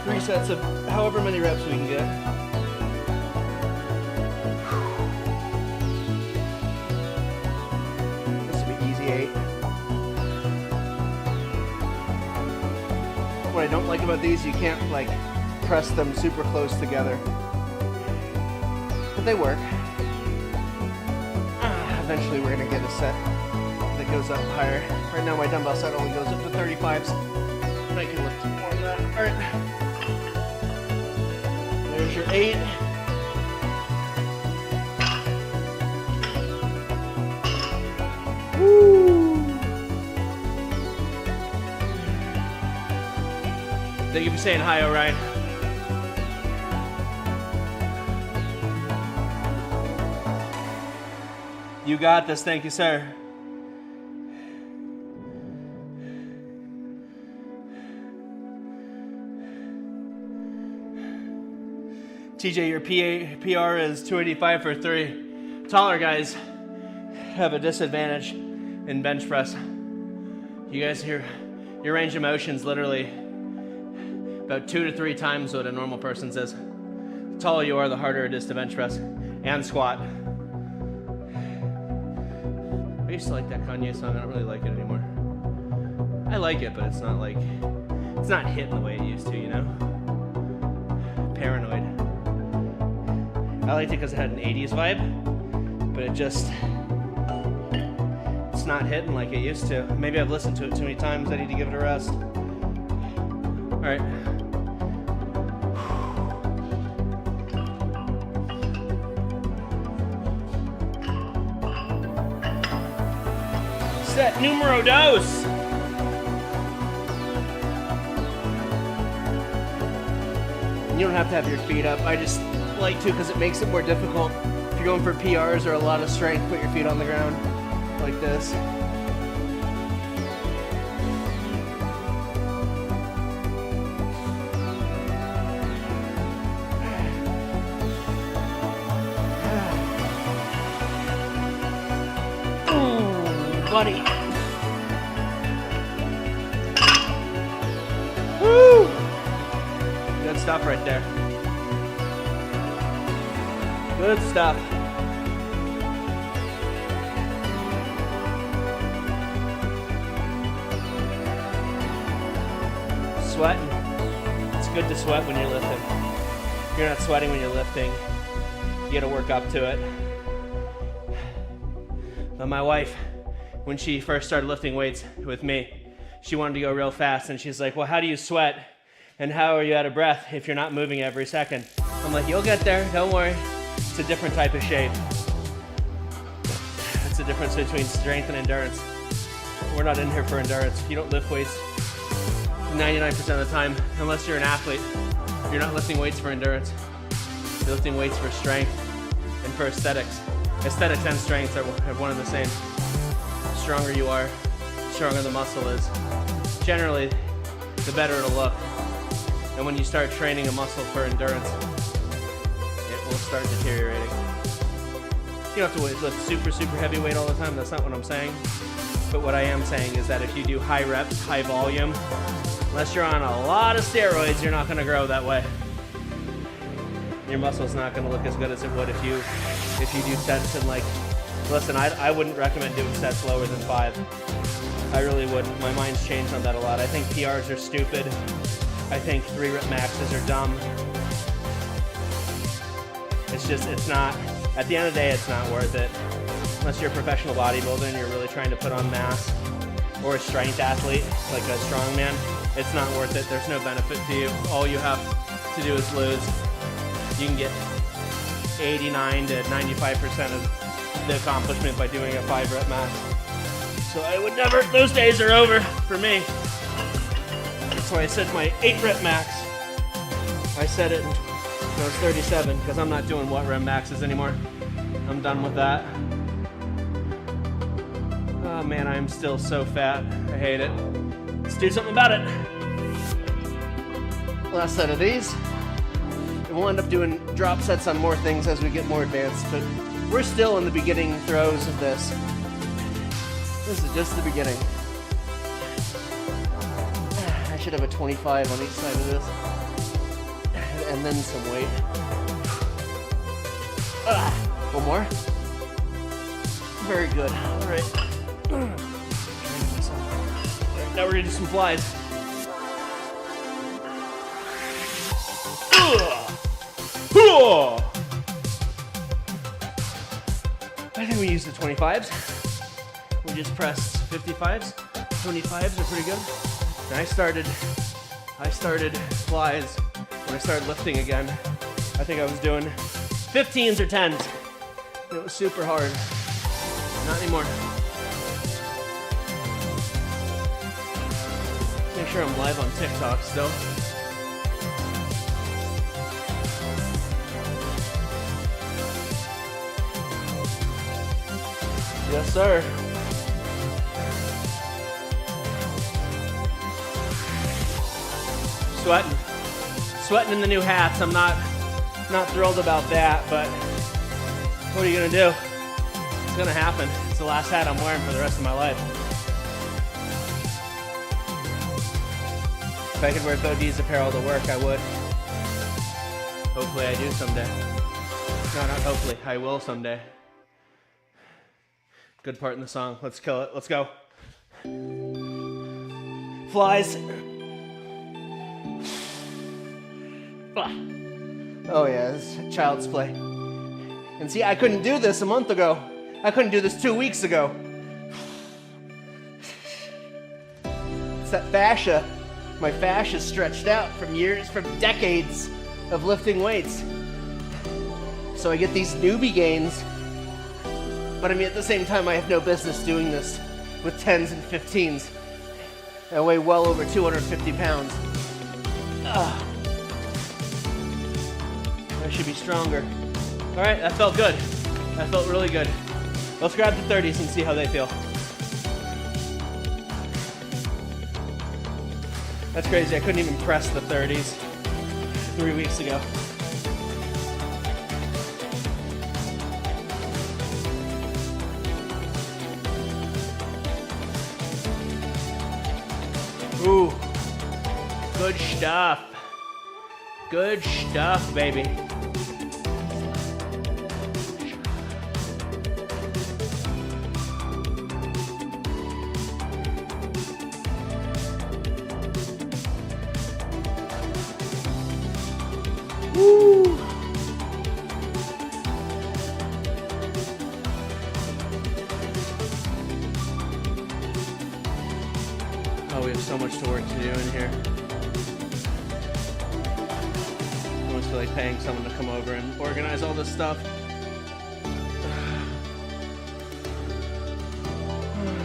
3 sets of however many reps we can get. This will be easy 8. What I don't like about these, you can't like press them super close together, but they work. Eventually we're gonna get a set that goes up higher. Right now my dumbbell set only goes up to 35s, but I can lift more than that. All right, there's your 8. Woo! Thank you for saying hi, Orion. You got this, thank you, sir. TJ, your PR is 285 for 3. Taller guys have a disadvantage in bench press. You guys hear your range of motion is literally about 2 to 3 times what a normal person's is. The taller you are, the harder it is to bench press and squat. I used to like that Kanye song. I don't really like it anymore. I like it, but it's not like, it's not hitting the way it used to, you know? Paranoid. I liked it because it had an 80s vibe, but it just, it's not hitting like it used to. Maybe I've listened to it too many times. I need to give it a rest. All right. Set numero dos. you don't have to have your feet up. I just like to because it makes it more difficult. If you're going for PRs or a lot of strength, put your feet on the ground like this. Buddy. Woo! Good stuff right there. Good stuff. Sweating. It's good to sweat when you're lifting. If you're not sweating when you're lifting, you gotta work up to it. But my wife, when she first started lifting weights with me, she wanted to go real fast, and she's like, well, how do you sweat? And how are you out of breath if you're not moving every second? I'm like, you'll get there, don't worry. It's a different type of shape. It's the difference between strength and endurance. We're not in here for endurance. You don't lift weights 99% of the time, unless you're an athlete. You're not lifting weights for endurance. You're lifting weights for strength and for aesthetics. Aesthetics and strength are one and the same. The stronger you are, the stronger the muscle is. Generally, the better it'll look. And when you start training a muscle for endurance, it will start deteriorating. You don't have to lift super, super heavy weight all the time. That's not what I'm saying. But what I am saying is that if you do high reps, high volume, unless you're on a lot of steroids, you're not going to grow that way. Your muscle's not going to look as good as it would if you do sets and like, listen, I wouldn't recommend doing sets lower than 5. I really wouldn't. My mind's changed on that a lot. I think PRs are stupid. I think 3-rep maxes are dumb. It's not, at the end of the day, it's not worth it. Unless you're a professional bodybuilder and you're really trying to put on mass, or a strength athlete, like a strongman, it's not worth it. There's no benefit to you. All you have to do is lose. You can get 89 to 95% of the accomplishment by doing a 5-rep max. So I would never, those days are over for me. That's why I said my 8-rep max. I said it when I was 37, because I'm not doing what rep maxes anymore. I'm done with that. Oh man, I am still so fat. I hate it. Let's do something about it. Last set of these. And we'll end up doing drop sets on more things as we get more advanced, but we're still in the beginning throes of this. This is just the beginning. I should have a 25 on each side of this. And then some weight. One more. Very good. All right. Now we're gonna do some flies. I think we used the 25s. We just pressed 55s. 25s are pretty good. And I started flies when I started lifting again. I think I was doing 15s or 10s. And it was super hard. Not anymore. Make sure I'm live on TikTok still. Yes, sir. Sweating in the new hats. I'm not thrilled about that, but what are you gonna do? It's gonna happen. It's the last hat I'm wearing for the rest of my life. If I could wear BeauDeez apparel to work, I would. Hopefully I do someday. No, not hopefully. I will someday. Good part in the song. Let's kill it. Let's go. Flies. Oh yeah, this is child's play. And see, I couldn't do this a month ago. I couldn't do this 2 weeks ago. It's that fascia. My fascia stretched out from decades of lifting weights. So I get these newbie gains, but I mean at the same time I have no business doing this with 10s and 15s. I weigh well over 250 pounds. should be stronger. All right, that felt good. That felt really good. Let's grab the 30s and see how they feel. That's crazy, I couldn't even press the 30s 3 weeks ago. Ooh, good stuff. Good stuff, baby. Woo! Oh, we have so much to work to do in here. I almost feel like paying someone to come over and organize all this stuff.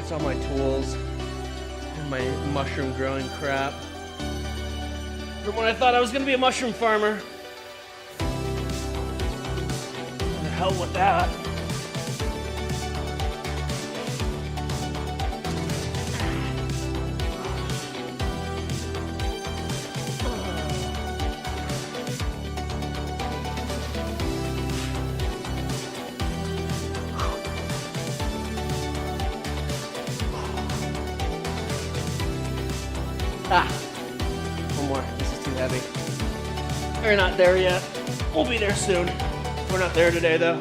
It's all my tools and my mushroom growing crap. From when I thought I was gonna be a mushroom farmer. The hell with that. Ah, one more. This is too heavy. We're not there yet. We'll be there soon. We're not there today, though.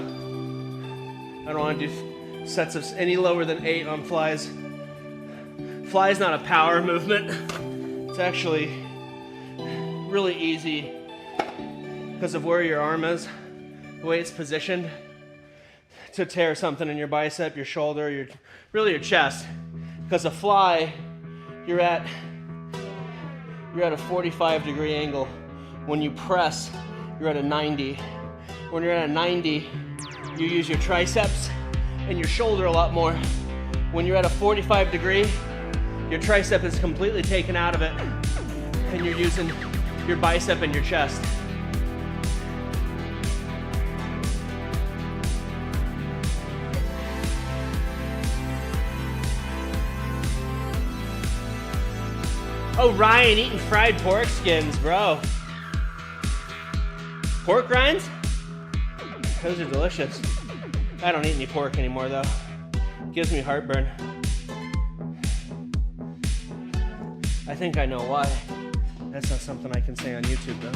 I don't want to do sets of any lower than 8 on flies. Fly is not a power movement. It's actually really easy because of where your arm is, the way it's positioned, to tear something in your bicep, your shoulder, really your chest. Because a fly, you're at a 45-degree angle. When you press, you're at a 90. When you're at a 90, you use your triceps and your shoulder a lot more. When you're at a 45 degree, your tricep is completely taken out of it and you're using your bicep and your chest. Oh, Ryan eating fried pork skins, bro. Pork rinds? Those are delicious. I don't eat any pork anymore, though. Gives me heartburn. I think I know why. That's not something I can say on YouTube, though.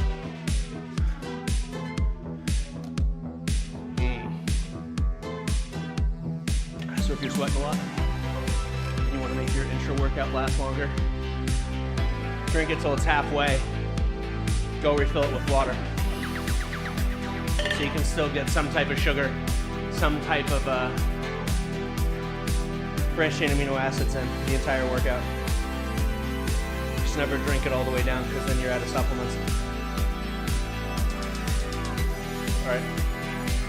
So if you're sweating a lot, and you want to make your intra workout last longer, drink it till it's halfway. Go refill it with water. So you can still get some type of sugar, some type of branched chain amino acids in the entire workout. Just never drink it all the way down because then you're out of supplements. All right,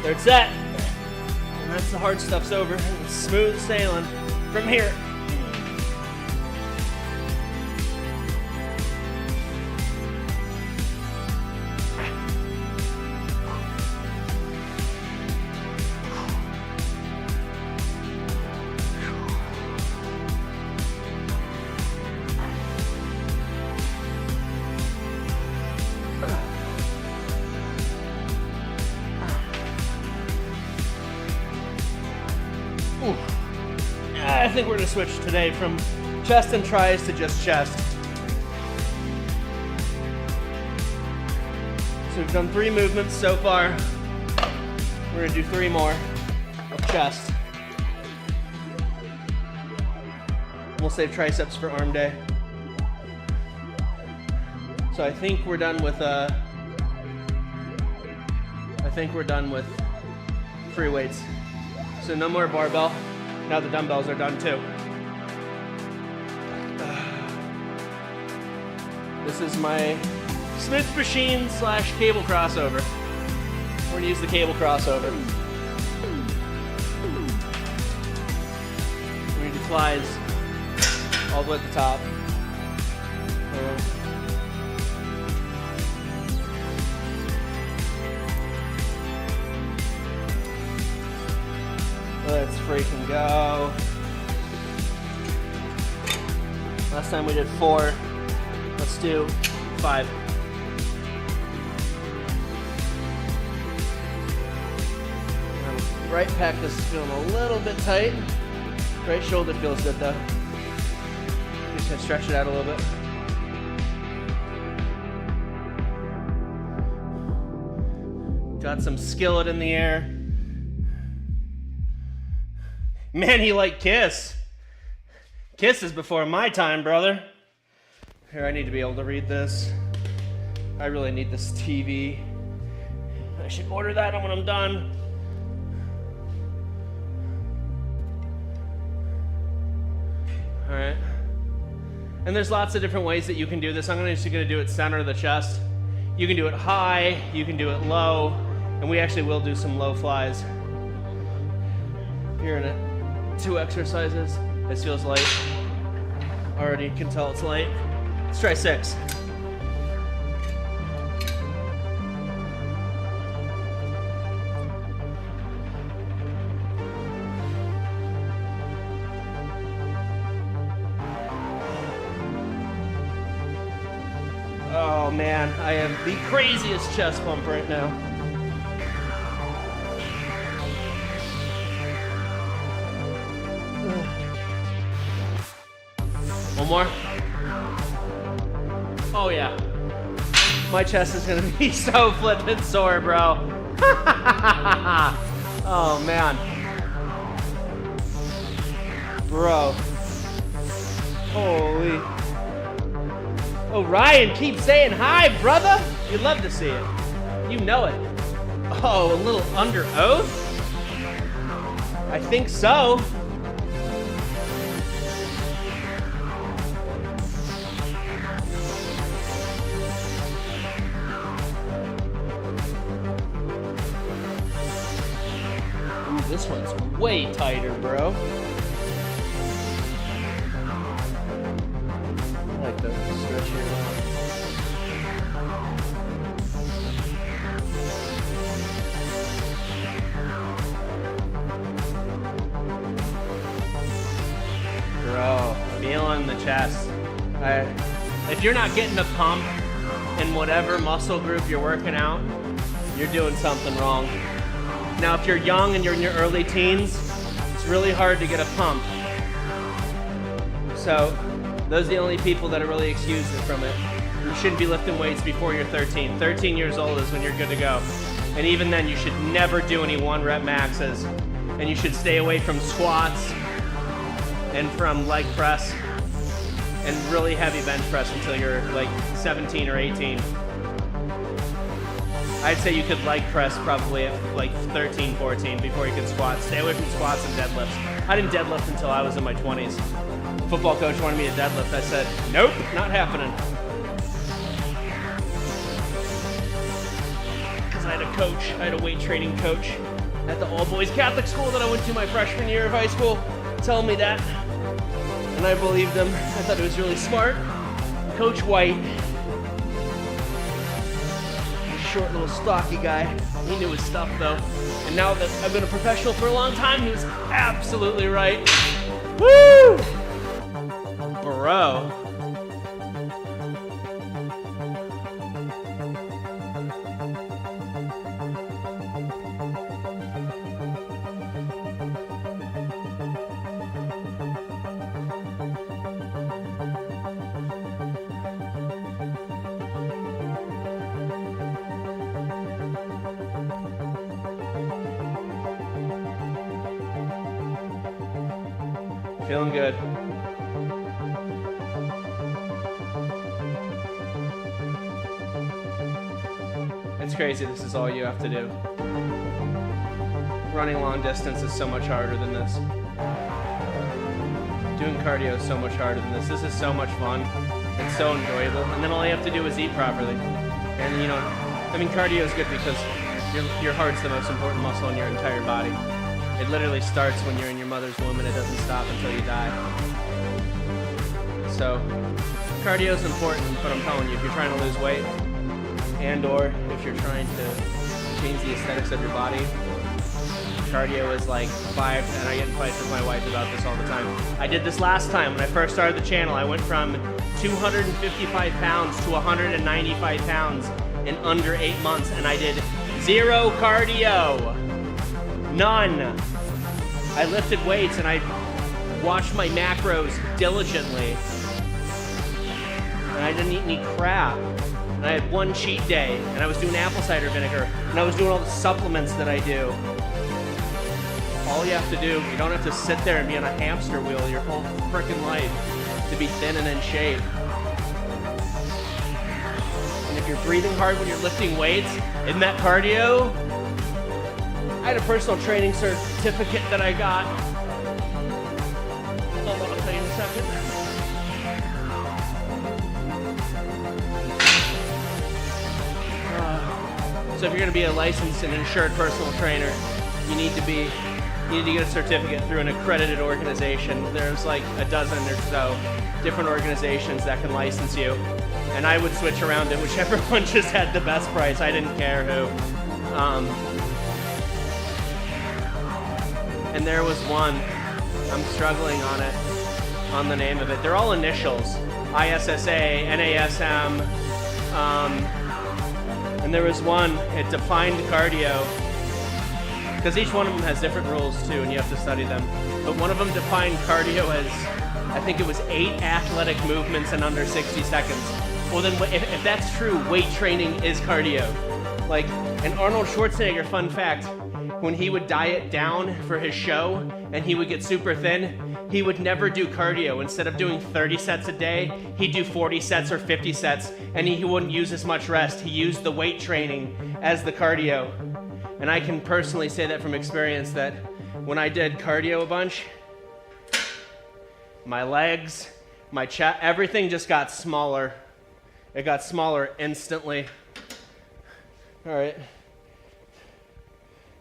there it's set. And that's the hard stuff's over. It's smooth sailing from here. I think we're going to switch today from chest and tris to just chest. So we've done 3 movements so far. We're going to do 3 more of chest. We'll save triceps for arm day. So I think we're done with free weights. So no more barbell. Now the dumbbells are done too. This is my Smith machine / cable crossover. We're gonna use the cable crossover. We're gonna do flies all the way at the top. Let's freaking go. Last time we did 4. Let's do 5. Right pec is feeling a little bit tight. Right shoulder feels good though. Just gonna stretch it out a little bit. Got some skillet in the air. Man, he liked Kiss. Kiss is before my time, brother. Here, I need to be able to read this. I really need this TV. I should order that when I'm done. All right. And there's lots of different ways that you can do this. I'm just gonna do it center of the chest. You can do it high, you can do it low, and we actually will do some low flies. Here in it. 2 exercises. This feels light. Already can tell it's light. Let's try 6. Oh man, I have the craziest chest pump right now. One more. Oh yeah. My chest is gonna be so flippin' sore, bro. Oh man. Bro. Holy. Oh, Ryan, keep saying hi, brother. You'd love to see it. You know it. Oh, a little under oath? I think so. Ooh, this one's way tighter, bro. I like the stretch here. Bro, feeling the chest. If you're not getting a pump in whatever muscle group you're working out, you're doing something wrong. Now, if you're young and you're in your early teens, it's really hard to get a pump. So, those are the only people that are really excused from it. You shouldn't be lifting weights before you're 13. 13 years old is when you're good to go. And even then, you should never do any 1-rep maxes. And you should stay away from squats and from leg press and really heavy bench press until you're like 17 or 18. I'd say you could leg press probably at like 13, 14 before you can squat. Stay away from squats and deadlifts. I didn't deadlift until I was in my 20s. Football coach wanted me to deadlift. I said, nope, not happening. Because I had a coach, I had a weight training coach at the all-boys Catholic school that I went to my freshman year of high school telling me that. And I believed him. I thought it was really smart. Coach White. Short little stocky guy. He knew his stuff though. And now that I've been a professional for a long time, he was absolutely right. Woo! Bro. Feeling good. It's crazy, this is all you have to do. Running long distance is so much harder than this. Doing cardio is so much harder than this. This is so much fun. It's so enjoyable. And then all you have to do is eat properly. And you know, I mean, cardio is good because your heart's the most important muscle in your entire body. It literally starts when you're in your mother's womb and it doesn't stop until you die. So, cardio is important, but I'm telling you, if you're trying to lose weight, and or if you're trying to change the aesthetics of your body, cardio is like 5, and I get in fights with my wife about this all the time. I did this last time when I first started the channel. I went from 255 pounds to 195 pounds in under 8 months, and I did 0 cardio. None. I lifted weights and I watched my macros diligently. And I didn't eat any crap. And I had 1 cheat day, and I was doing apple cider vinegar, and I was doing all the supplements that I do. All you have to do, you don't have to sit there and be on a hamster wheel your whole freaking life to be thin and in shape. And if you're breathing hard when you're lifting weights, isn't that cardio? I had a personal training certificate that I got. Hold on, I'll tell you in a second. So if you're going to be a licensed and insured personal trainer, you need to get a certificate through an accredited organization. There's like a dozen or so different organizations that can license you. And I would switch around to whichever one just had the best price. I didn't care who. And there was one, I'm struggling on the name of it. They're all initials, ISSA, NASM, and there was one, it defined cardio, because each one of them has different rules too, and you have to study them. But one of them defined cardio as, I think it was 8 athletic movements in under 60 seconds. Well then, if that's true, weight training is cardio. Like, and Arnold Schwarzenegger, fun fact, when he would diet down for his show and he would get super thin, he would never do cardio. Instead of doing 30 sets a day, he'd do 40 sets or 50 sets, and he wouldn't use as much rest. He used the weight training as the cardio. And I can personally say that from experience that when I did cardio a bunch, my legs, my chest, everything just got smaller. It got smaller instantly. All right.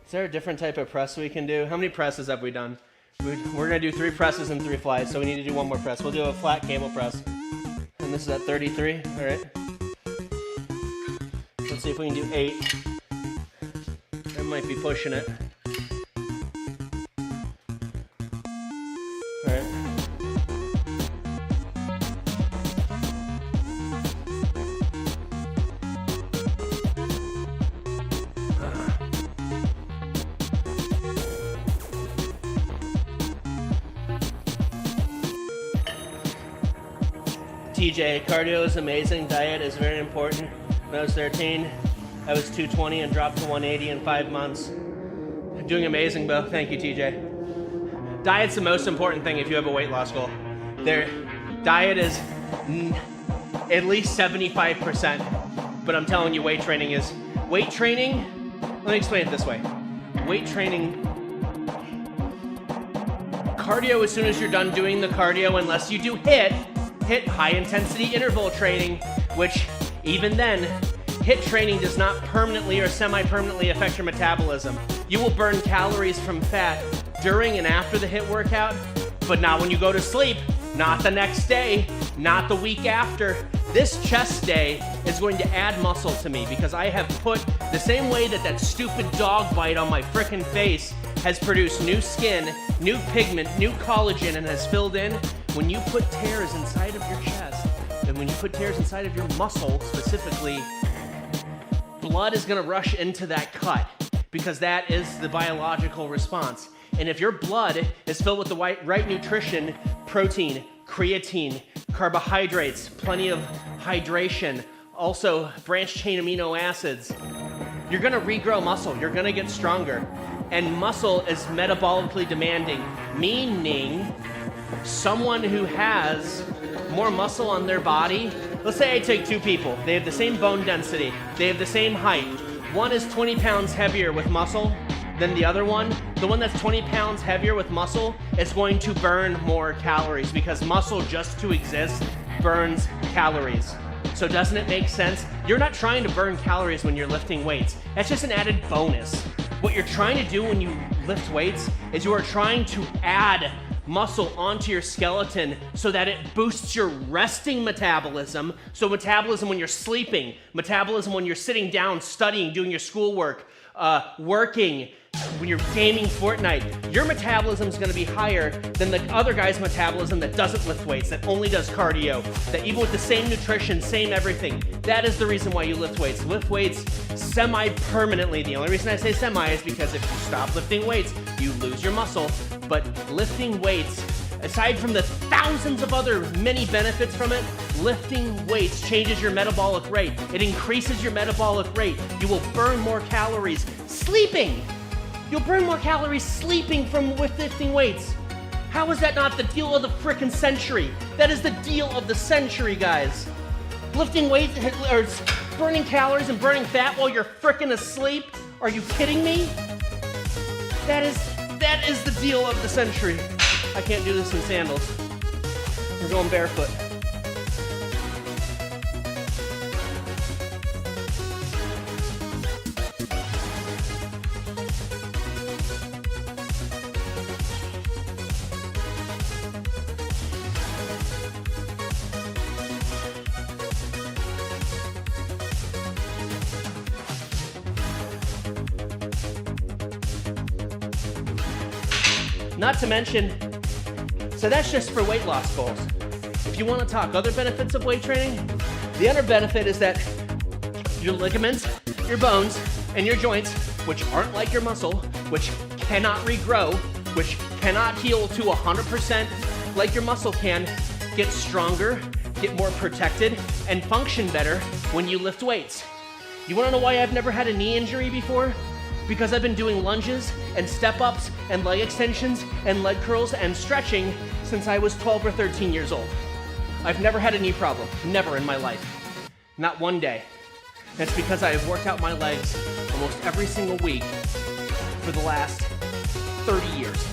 Is there a different type of press we can do? How many presses have we done? We're gonna do 3 presses and 3 flies, so we need to do 1 more press. We'll do a flat cable press. And this is at 33, all right? Let's see if we can do 8. I might be pushing it. All right. TJ, cardio is amazing, diet is very important. When I was 13, I was 220 and dropped to 180 in 5 months. Doing amazing, Bo. Thank you, TJ. Diet's the most important thing if you have a weight loss goal. Diet is at least 75%, but I'm telling you, weight training is. Weight training, let me explain it this way. Weight training, cardio as soon as you're done doing the cardio, unless you do HIIT, high intensity interval training, which even then, HIIT training does not permanently or semi-permanently affect your metabolism. You will burn calories from fat during and after the HIIT workout, but not when you go to sleep, not the next day, not the week after. This chest day is going to add muscle to me because I have put the same way that stupid dog bite on my frickin' face has produced new skin, new pigment, new collagen, and has filled in. When you put tears inside of your chest, and when you put tears inside of your muscle specifically, blood is gonna rush into that cut because that is the biological response. And if your blood is filled with the right nutrition, protein, creatine, carbohydrates, plenty of hydration, also branched chain amino acids, you're gonna regrow muscle, you're gonna get stronger. And muscle is metabolically demanding, meaning someone who has more muscle on their body, let's say I take 2 people, they have the same bone density, they have the same height. One is 20 pounds heavier with muscle than the other one. The one that's 20 pounds heavier with muscle is going to burn more calories because muscle, just to exist, burns calories. So doesn't it make sense? You're not trying to burn calories when you're lifting weights. That's just an added bonus. What you're trying to do when you lift weights is you are trying to add muscle onto your skeleton so that it boosts your resting metabolism. So metabolism when you're sleeping, metabolism when you're sitting down, studying, doing your schoolwork, working, when you're gaming Fortnite, your metabolism is going to be higher than the other guy's metabolism that doesn't lift weights, that only does cardio, that even with the same nutrition, same everything. That is the reason why you lift weights. Lift weights semi-permanently. The only reason I say semi is because if you stop lifting weights, you lose your muscle. But lifting weights, aside from the thousands of other many benefits from it, lifting weights changes your metabolic rate. It increases your metabolic rate. You will burn more calories sleeping. You'll burn more calories sleeping with lifting weights. How is that not the deal of the frickin' century? That is the deal of the century, guys. Lifting weights or burning calories and burning fat while you're frickin' asleep? Are you kidding me? That is the deal of the century. I can't do this in sandals. We're going barefoot. Not to mention, so that's just for weight loss goals. If you want to talk other benefits of weight training, the other benefit is that your ligaments, your bones, and your joints, which aren't like your muscle, which cannot regrow, which cannot heal to 100% like your muscle can, get stronger, get more protected, and function better when you lift weights. You want to know why I've never had a knee injury before? Because I've been doing lunges and step-ups and leg extensions and leg curls and stretching since I was 12 or 13 years old. I've never had a knee problem, never in my life. Not one day. That's because I have worked out my legs almost every single week for the last 30 years.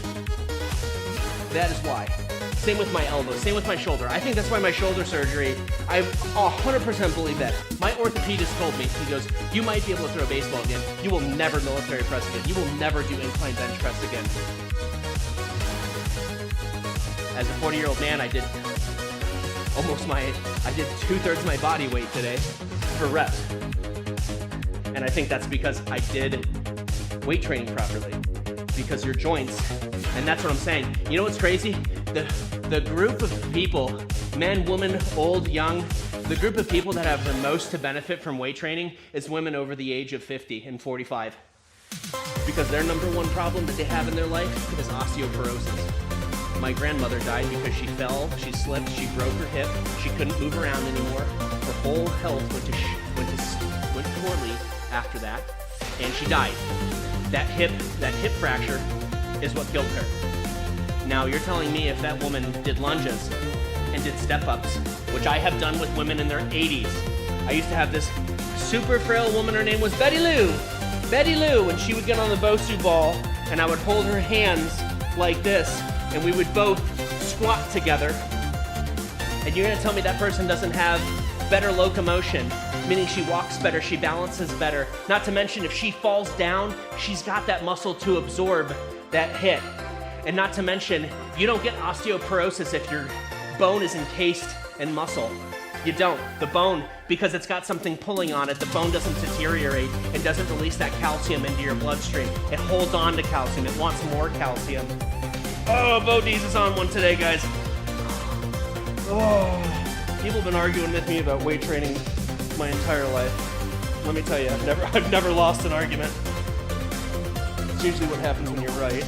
That is why. Same with my elbow, same with my shoulder. I think that's why my shoulder surgery, I 100% believe that. My orthopedist told me, he goes, you might be able to throw a baseball again. You will never military press again. You will never do incline bench press again. As a 40-year-old man, I did 2/3 my body weight today for reps. And I think that's because I did weight training properly. Because your joints, and that's what I'm saying. You know what's crazy? The group of people, men, women, old, young, the group of people that have the most to benefit from weight training is women over the age of 50 and 45. Because their number one problem that they have in their life is osteoporosis. My grandmother died because she fell, she slipped, she broke her hip, she couldn't move around anymore. Her whole health went poorly after that, and she died. That hip fracture is what killed her. Now you're telling me if that woman did lunges and did step-ups, which I have done with women in their 80s. I used to have this super frail woman, her name was Betty Lou, and she would get on the BeauDeez ball and I would hold her hands like this and we would both squat together. And you're gonna tell me that person doesn't have better locomotion, meaning she walks better, she balances better. Not to mention if she falls down, she's got that muscle to absorb that hit. And not to mention, you don't get osteoporosis if your bone is encased in muscle. You don't. The bone, because it's got something pulling on it, the bone doesn't deteriorate and doesn't release that calcium into your bloodstream. It holds on to calcium. It wants more calcium. Oh, BeauDeez is on one today, guys. Oh, people have been arguing with me about weight training my entire life. Let me tell you, I've never lost an argument. It's usually what happens when you're right.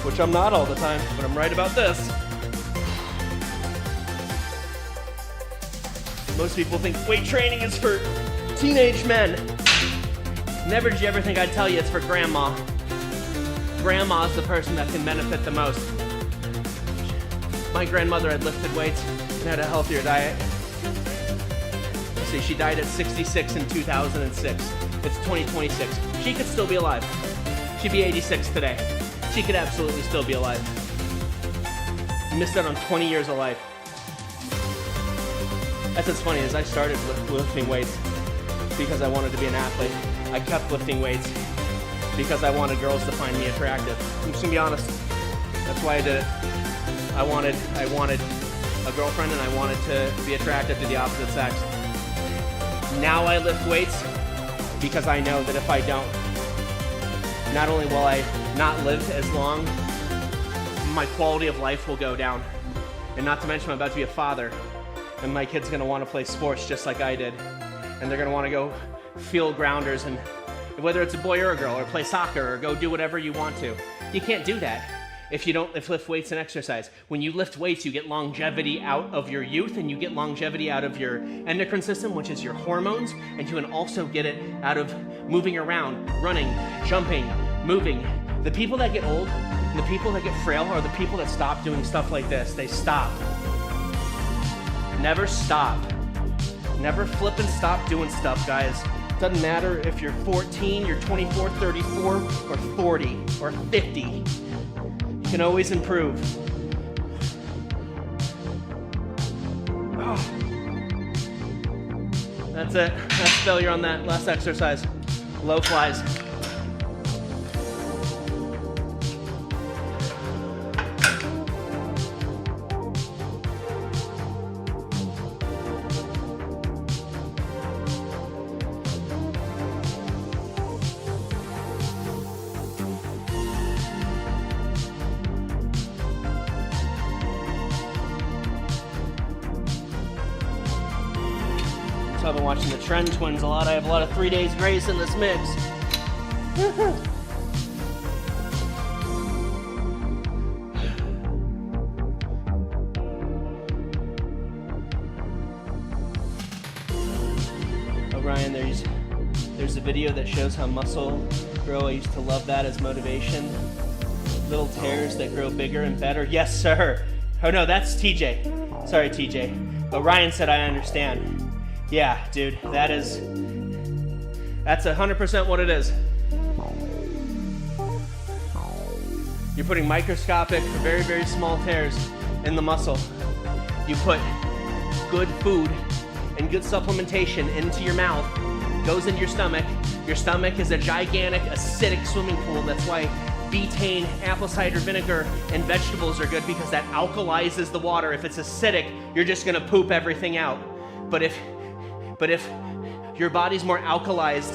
Which I'm not all the time, but I'm right about this. Most people think weight training is for teenage men. Never did you ever think I'd tell you it's for grandma. Grandma's the person that can benefit the most. My grandmother had lifted weights and had a healthier diet. Let's see, she died at 66 in 2006. It's 2026. She could still be alive. She'd be 86 today. She could absolutely still be alive. You missed out on 20 years of life. That's what's funny is I started lifting weights because I wanted to be an athlete. I kept lifting weights because I wanted girls to find me attractive. I'm just gonna be honest. That's why I did it. I wanted a girlfriend and I wanted to be attracted to the opposite sex. Now I lift weights because I know that if I don't, not only will I not live as long, my quality of life will go down. And not to mention I'm about to be a father, and my kid's gonna wanna play sports just like I did. And they're gonna wanna go field grounders, and whether it's a boy or a girl, or play soccer, or go do whatever you want to. You can't do that if you don't lift weights and exercise. When you lift weights, you get longevity out of your youth, and you get longevity out of your endocrine system, which is your hormones, and you can also get it out of moving around, running, jumping, moving. The people that get old, and the people that get frail are the people that stop doing stuff like this. They stop. Never stop. Never flip and stop doing stuff, guys. Doesn't matter if you're 14, you're 24, 34, or 40, or 50. You can always improve. Oh. That's it. That's failure on that last exercise. Low flies. So I've been watching the Trend Twins a lot. I have a lot of 3 Days Grace in this mix. Oh, Ryan, there's a video that shows how muscle grow. I used to love that as motivation. Little tears that grow bigger and better. Yes, sir. Oh no, that's TJ. Sorry, TJ. But Ryan said I understand. Yeah, dude, that's 100% what it is. You're putting microscopic, very, very small tears in the muscle. You put good food and good supplementation into your mouth, goes into your stomach. Your stomach is a gigantic acidic swimming pool. That's why betaine, apple cider vinegar, and vegetables are good, because that alkalizes the water. If it's acidic, you're just gonna poop everything out. But if your body's more alkalized,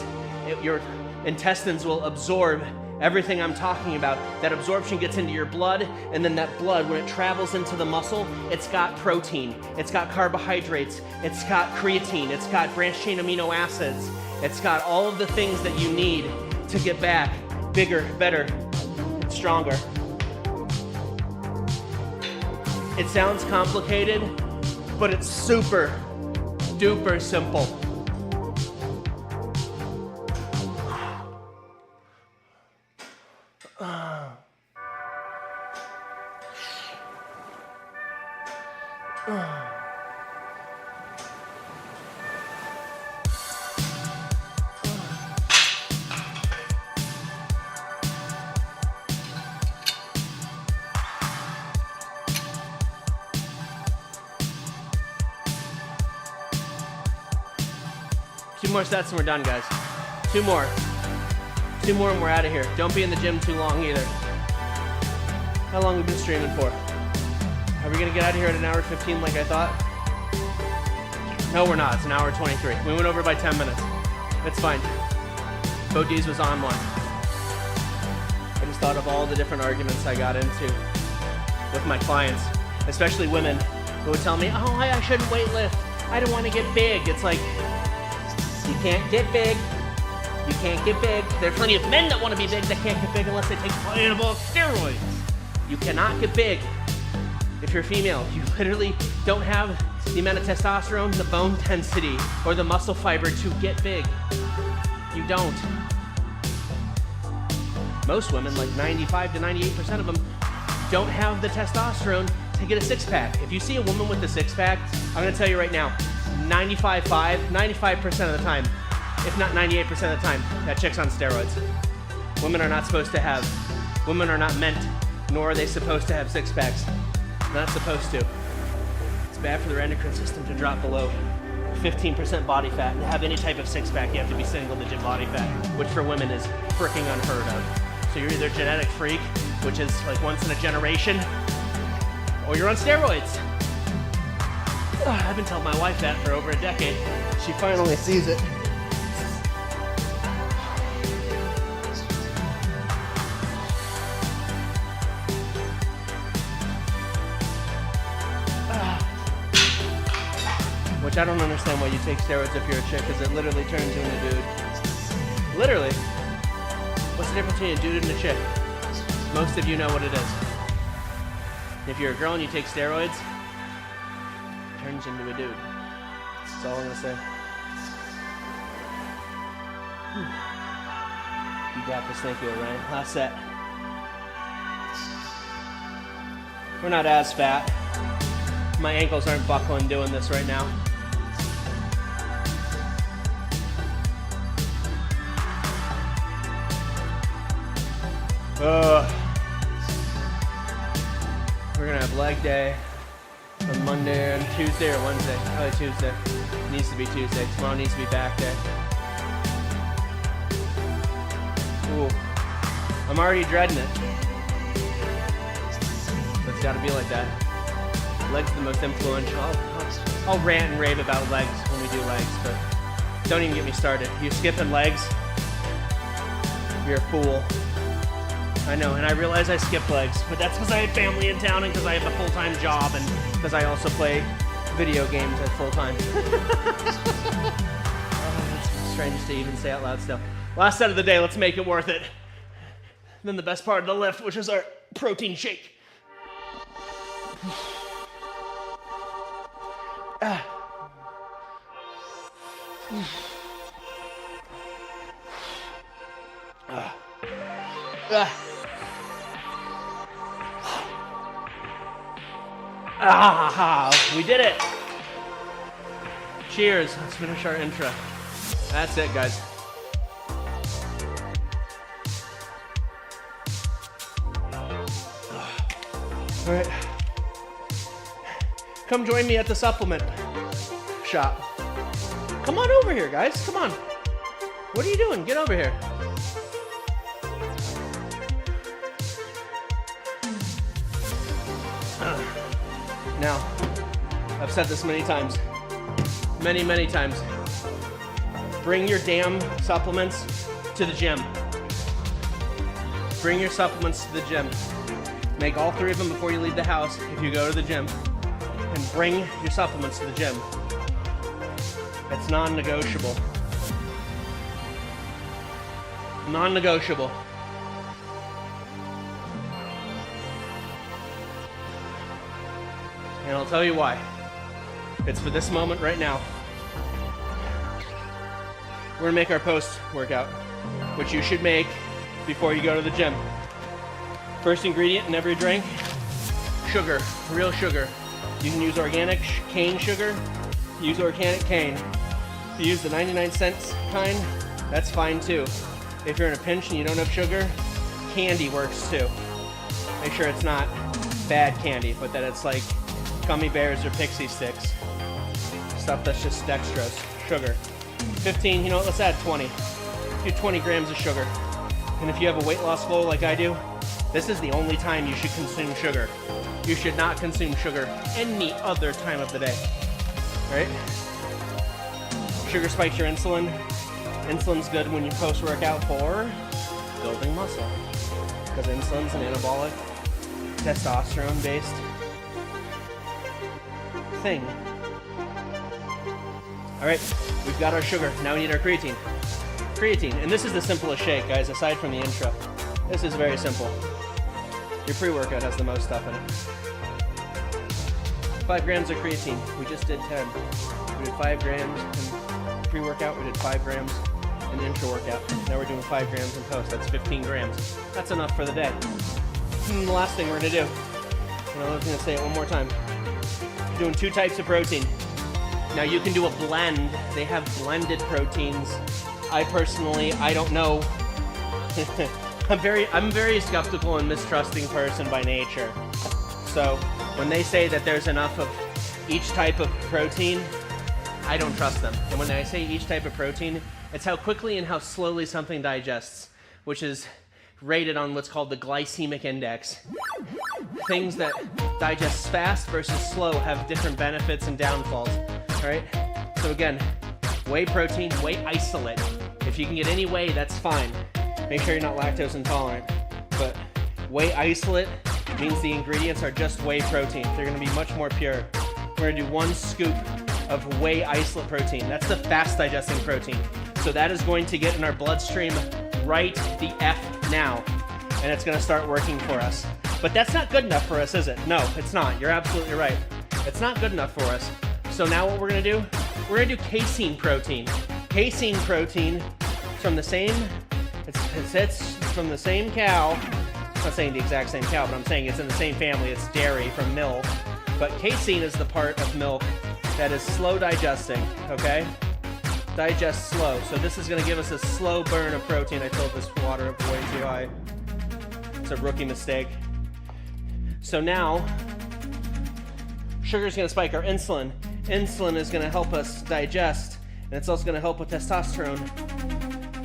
your intestines will absorb everything I'm talking about. That absorption gets into your blood, and then that blood, when it travels into the muscle, it's got protein, it's got carbohydrates, it's got creatine, it's got branched chain amino acids, it's got all of the things that you need to get back bigger, better, stronger. It sounds complicated, but it's super duper simple. Two more sets and we're done, guys. Two more and we're out of here. Don't be in the gym too long either. How long have we been streaming for? Are we gonna get out of here at 1:15 like I thought? No, we're not. It's 1:23. We went over by 10 minutes. It's fine. BeauDeez was on one. I just thought of all the different arguments I got into with my clients, especially women who would tell me, oh, I shouldn't weightlift. I don't want to get big. It's like, you can't get big. You can't get big. There are plenty of men that want to be big that can't get big unless they take anabolic steroids. You cannot get big if you're female. You literally don't have the amount of testosterone, the bone density, or the muscle fiber to get big. You don't. Most women, like 95 to 98% of them, don't have the testosterone to get a six-pack. If you see a woman with a six-pack, I'm going to tell you right now, 95% of the time, if not 98% of the time, that chick's on steroids. Women are not supposed to have, women are not meant, nor are they supposed to have six-packs. Not supposed to. It's bad for their endocrine system to drop below 15% body fat. And to have any type of six-pack, you have to be single-digit body fat, which for women is freaking unheard of. So you're either a genetic freak, which is like once in a generation, or you're on steroids. I've been telling my wife that for over a decade. She finally sees it. Which I don't understand why you take steroids if you're a chick, because it literally turns you into a dude. Literally. What's the difference between a dude and a chick? Most of you know what it is. If you're a girl and you take steroids, it turns you into a dude. That's all I'm gonna say. You got this, thank you, Ryan. Last set. We're not as fat. My ankles aren't buckling doing this right now. We're gonna have leg day on Monday and Tuesday or Wednesday. Probably Tuesday. Needs to be Tuesday. Tomorrow needs to be back day. Ooh. I'm already dreading it. But it's gotta be like that. Legs are the most influential. I'll rant and rave about legs when we do legs, but don't even get me started. You're skipping legs, you're a fool. I know, and I realize I skip legs, but that's because I have family in town and because I have a full-time job and because I also play video games at full-time. Oh, it's strange to even say out loud still. Last set of the day, let's make it worth it. Then the best part of the lift, which is our protein shake. We did it. Cheers. Let's finish our intro. That's it, guys. All right. Come join me at the supplement shop. Come on over here, guys. Come on. What are you doing? Get over here. Now, I've said this many times. Many times. Bring your damn supplements to the gym. Bring your supplements to the gym. Make all 3 of them before you leave the house if you go to the gym. And bring your supplements to the gym. It's non-negotiable. Non-negotiable. And I'll tell you why. It's for this moment right now. We're gonna make our post-workout, which you should make before you go to the gym. First ingredient in every drink, sugar, real sugar. You can use organic cane sugar, use organic cane. If you use the 99-cent kind, that's fine too. If you're in a pinch and you don't have sugar, candy works too. Make sure it's not bad candy, but that it's like gummy bears or pixie sticks. Stuff that's just dextrose, sugar. 15, you know what, let's add 20. Do 20 grams of sugar. And if you have a weight loss goal like I do, this is the only time you should consume sugar. You should not consume sugar any other time of the day, right? Sugar spikes your insulin. Insulin's good when you post-workout for building muscle, because insulin's an anabolic, testosterone-based thing. All right, we've got our sugar. Now we need our creatine. Creatine, and this is the simplest shake, guys, aside from the intro. This is very simple. Your pre-workout has the most stuff in it. 5 grams of creatine. We just did 10. We did 5 grams in pre-workout. We did 5 grams in intra-workout. Now we're doing 5 grams in post. That's 15 grams. That's enough for the day. And the last thing we're going to do, and I'm going to say it one more time. We're doing 2 types of protein. Now you can do a blend. They have blended proteins. I don't know. I'm very skeptical and mistrusting person by nature. So when they say that there's enough of each type of protein, I don't trust them. And when I say each type of protein, it's how quickly and how slowly something digests, which is rated on what's called the glycemic index. Things that digest fast versus slow have different benefits and downfalls, right? So again, whey protein, whey isolate. If you can get any whey, that's fine. Make sure you're not lactose intolerant. But whey isolate means the ingredients are just whey protein. They're gonna be much more pure. We're gonna do 1 scoop of whey isolate protein. That's the fast digesting protein. So that is going to get in our bloodstream right the F now. And it's gonna start working for us. But that's not good enough for us, is it? No, it's not. You're absolutely right. It's not good enough for us. So now what we're gonna do? We're gonna do casein protein. Casein protein from the same, it's from the same cow. I'm not saying the exact same cow, but I'm saying it's in the same family. It's dairy from milk. But casein is the part of milk that is slow digesting, okay? Digest slow. So this is gonna give us a slow burn of protein. I filled this water up way too high. It's a rookie mistake. So now, sugar is gonna spike our insulin. Insulin is gonna help us digest, and it's also gonna help with testosterone.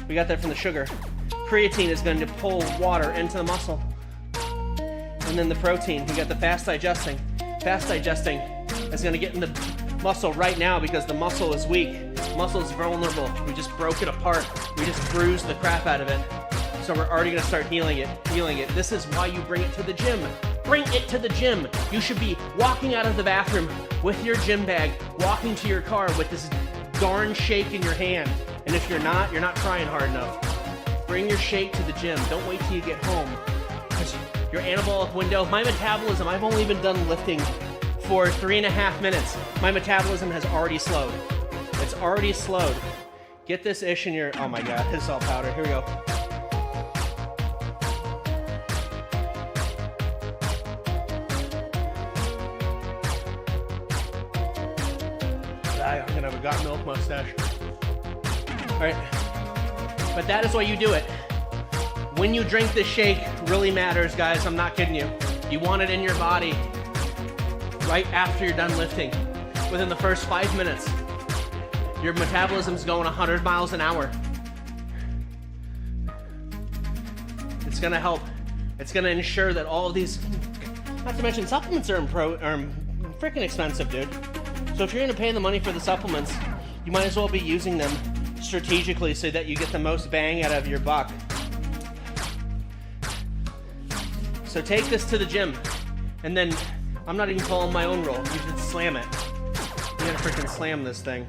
We got that from the sugar. Creatine is going to pull water into the muscle. And then the protein, we got the fast digesting. Fast digesting is going to get in the muscle right now because the muscle is weak. Muscle is vulnerable. We just broke it apart. We just bruised the crap out of it. So we're already going to start healing it. This is why you bring it to the gym. Bring it to the gym. You should be walking out of the bathroom with your gym bag, walking to your car with this darn shake in your hand. And if you're not trying hard enough. Bring your shake to the gym. Don't wait till you get home. Because your anabolic window, my metabolism, I've only been done lifting for 3.5 minutes. My metabolism has already slowed. It's already slowed. Get this ish in your, oh my God, it's all powder. Here we go. I'm gonna have a got milk mustache. All right. But that is why you do it. When you drink this shake, really matters, guys. I'm not kidding you. You want it in your body right after you're done lifting. Within the first 5 minutes, your metabolism's going 100 miles an hour. It's gonna help. It's gonna ensure that all of these, not to mention supplements are freaking expensive, dude. So if you're gonna pay the money for the supplements, you might as well be using them strategically so that you get the most bang out of your buck. So take this to the gym, and then I'm not even calling my own roll. You should slam it. You gotta freaking slam this thing.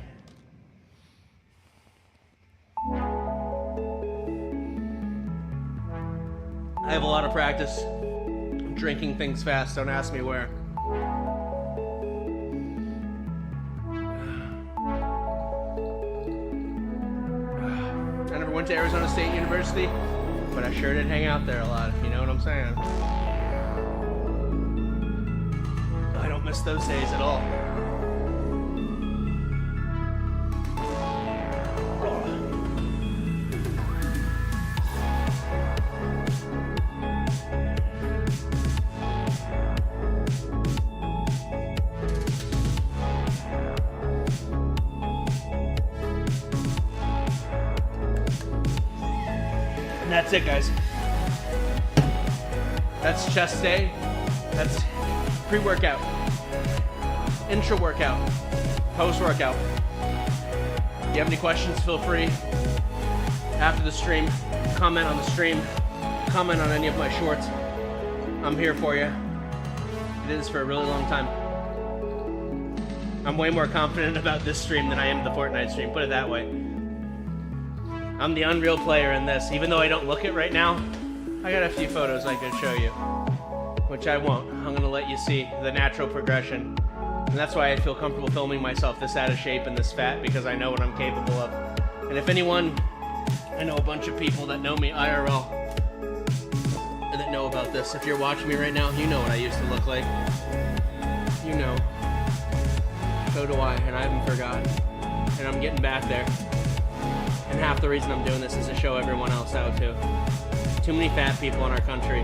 I have a lot of practice drinking things fast. Don't ask me where. I never went to Arizona State University, but I sure did hang out there a lot, if you know what I'm saying. I don't miss those days at all. And that's it, guys. That's chest day. That's pre-workout, intra-workout, post-workout. If you have any questions, feel free. After the stream, comment on the stream, comment on any of my shorts. I'm here for you. I did this for a really long time. I'm way more confident about this stream than I am the Fortnite stream, put it that way. I'm the Unreal player in this. Even though I don't look it right now, I got a few photos I could show you, which I won't. I'm gonna let you see the natural progression. And that's why I feel comfortable filming myself this out of shape and this fat, because I know what I'm capable of. And if anyone, I know a bunch of people that know me IRL, that know about this. If you're watching me right now, you know what I used to look like. You know. So do I, and I haven't forgotten. And I'm getting back there. And half the reason I'm doing this is to show everyone else how to. Too many fat people in our country.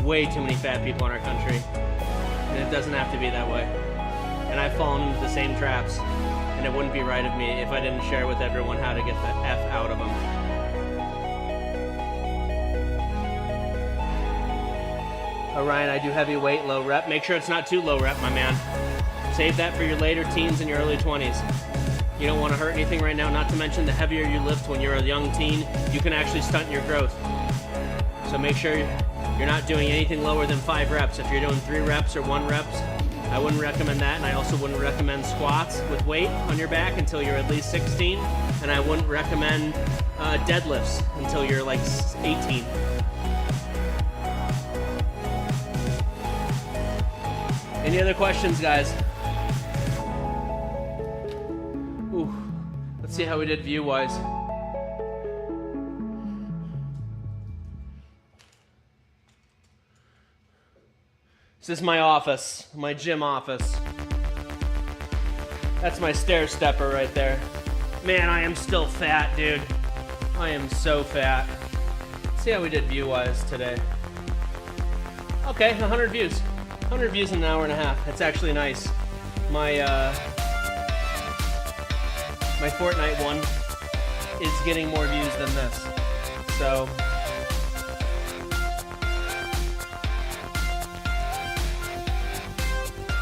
Way too many fat people in our country. And it doesn't have to be that way. And I've fallen into the same traps. And it wouldn't be right of me if I didn't share with everyone how to get the F out of them. Oh, Ryan, I do heavy weight, low rep. Make sure it's not too low rep, my man. Save that for your later teens and your early 20s. You don't want to hurt anything right now, not to mention the heavier you lift when you're a young teen, you can actually stunt your growth. So make sure you're not doing anything lower than 5 reps. If you're doing 3 reps or 1 reps, I wouldn't recommend that, and I also wouldn't recommend squats with weight on your back until you're at least 16, and I wouldn't recommend deadlifts until you're like 18. Any other questions, guys? Ooh. Let's see how we did view-wise. This is my office, my gym office. That's my stair stepper right there. Man, I am still fat, dude. I am so fat. Let's see how we did view-wise today. Okay, 100 views. 100 views in an hour and a half. That's actually nice. My Fortnite one is getting more views than this. So,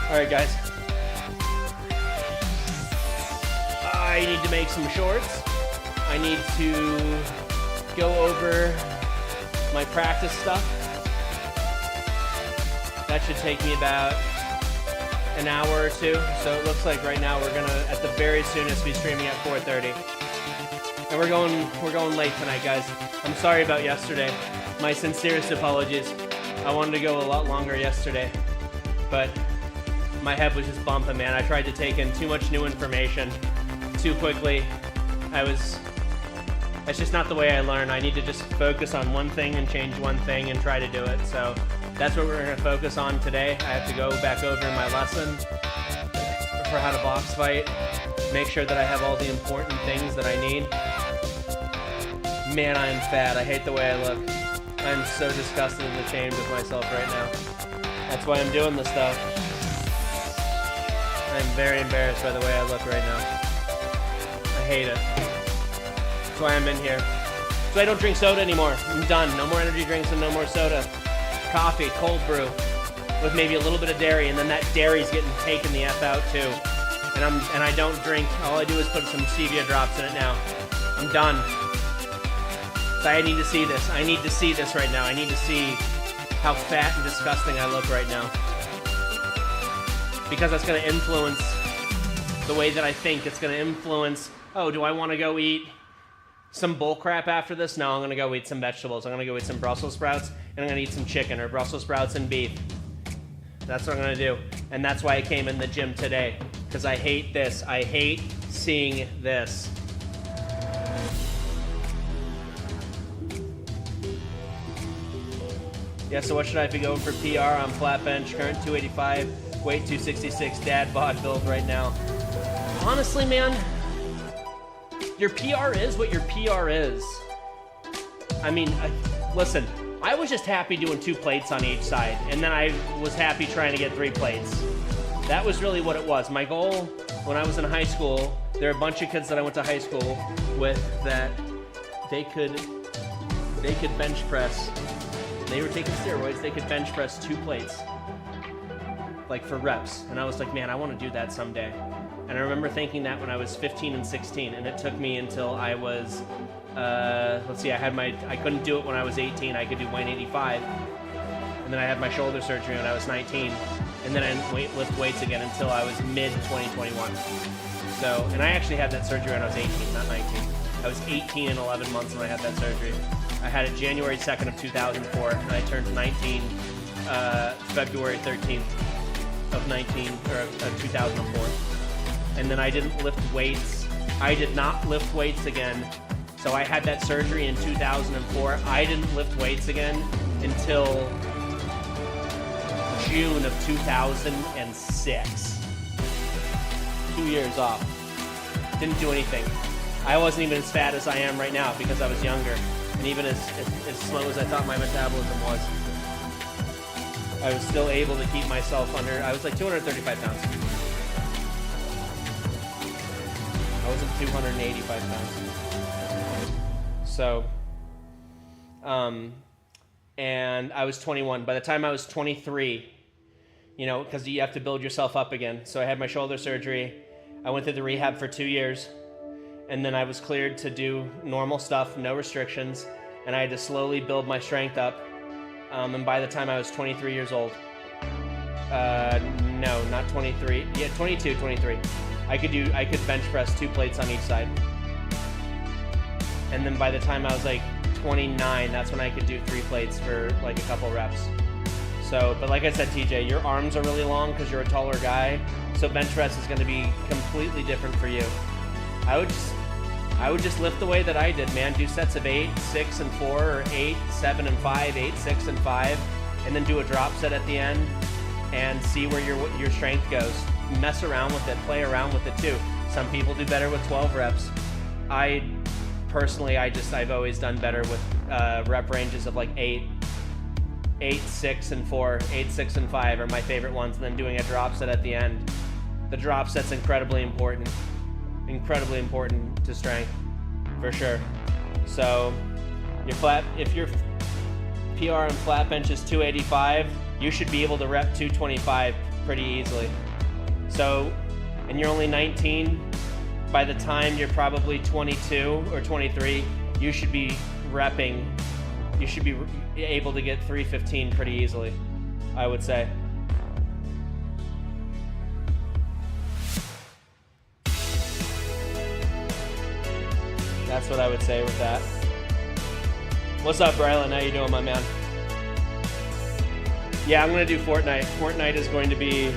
all right, guys. I need to make some shorts. I need to go over my practice stuff. That should take me about an hour or two. So it looks like right now we're gonna, at the very soonest, be streaming at 4:30. And we're going late tonight, guys. I'm sorry about yesterday. My sincerest apologies. I wanted to go a lot longer yesterday, but my head was just bumping, man. I tried to take in too much new information too quickly. That's just not the way I learn. I need to just focus on one thing and change one thing and try to do it. So that's what we're gonna focus on today. I have to go back over my lesson for how to box fight, make sure that I have all the important things that I need. Man, I am fat. I hate the way I look. I'm so disgusted and ashamed of myself right now. That's why I'm doing this stuff. I'm very embarrassed by the way I look right now. I hate it. That's why I'm in here. So I don't drink soda anymore. I'm done. No more energy drinks and no more soda. Coffee, cold brew, with maybe a little bit of dairy, and then that dairy's getting taken the F out too. And I don't drink. All I do is put some stevia drops in it now. I'm done. So I need to see this. I need to see this right now. I need to see how fat and disgusting I look right now. Because that's going to influence the way that I think. It's going to influence, oh, do I want to go eat some bull crap after this? No, I'm going to go eat some vegetables. I'm going to go eat some Brussels sprouts, and I'm going to eat some chicken or Brussels sprouts and beef. That's what I'm going to do. And that's why I came in the gym today, because I hate this. I hate seeing this. Yeah, so what should I be going for PR? On flat bench, current 285, weight 266, dad bod build right now. Honestly, man, your PR is what your PR is. I mean, listen, I was just happy doing 2 plates on each side, and then I was happy trying to get 3 plates. That was really what it was. My goal when I was in high school, there are a bunch of kids that I went to high school with that they could bench press. They were taking steroids, they could bench press 2 plates, like for reps. And I was like, man, I want to do that someday. And I remember thinking that when I was 15 and 16, and it took me until I was, let's see, I couldn't do it when I was 18, I could do 185. And then I had my shoulder surgery when I was 19. And then I didn't lift weights again until I was mid-2021. So, and I actually had that surgery when I was 18, not 19. I was 18 and 11 months when I had that surgery. I had it January 2nd of 2004, and I turned 19 February 13th of 2004. And then I didn't lift weights. I did not lift weights again. So I had that surgery in 2004. I didn't lift weights again until June of 2006. 2 years off. Didn't do anything. I wasn't even as fat as I am right now because I was younger. And even as slow as I thought my metabolism was, I was still able to keep myself under, I was like 235 pounds. I wasn't 285 pounds. So, and I was 21. By the time I was 23, you know, because you have to build yourself up again. So I had my shoulder surgery. I went through the rehab for 2 years. And then I was cleared to do normal stuff, no restrictions, and I had to slowly build my strength up. And by the time I was 23 years old, No, not 23. Yeah, 22, 23. I could bench press 2 plates on each side. And then by the time I was like 29, that's when I could do 3 plates for like a couple reps. So, but like I said, TJ, your arms are really long because you're a taller guy. So bench press is going to be completely different for you. I would just lift the way that I did, man. Do sets of 8, 6, and 4, or 8, 7, and 5, 8, 6, and 5, and then do a drop set at the end and see where your strength goes. Mess around with it, play around with it too. Some people do better with 12 reps. Personally, I've always done better with rep ranges of like 8, 6, and 4, 8, 6, and 5 are my favorite ones, and then doing a drop set at the end. The drop set's incredibly important to strength, for sure. So, if your PR and flat bench is 285, you should be able to rep 225 pretty easily. So, and you're only 19, by the time you're probably 22 or 23, you should be able to get 315 pretty easily, I would say. That's what I would say with that. What's up, Brylan? How you doing, my man? Yeah, I'm gonna do Fortnite. Fortnite is going to be...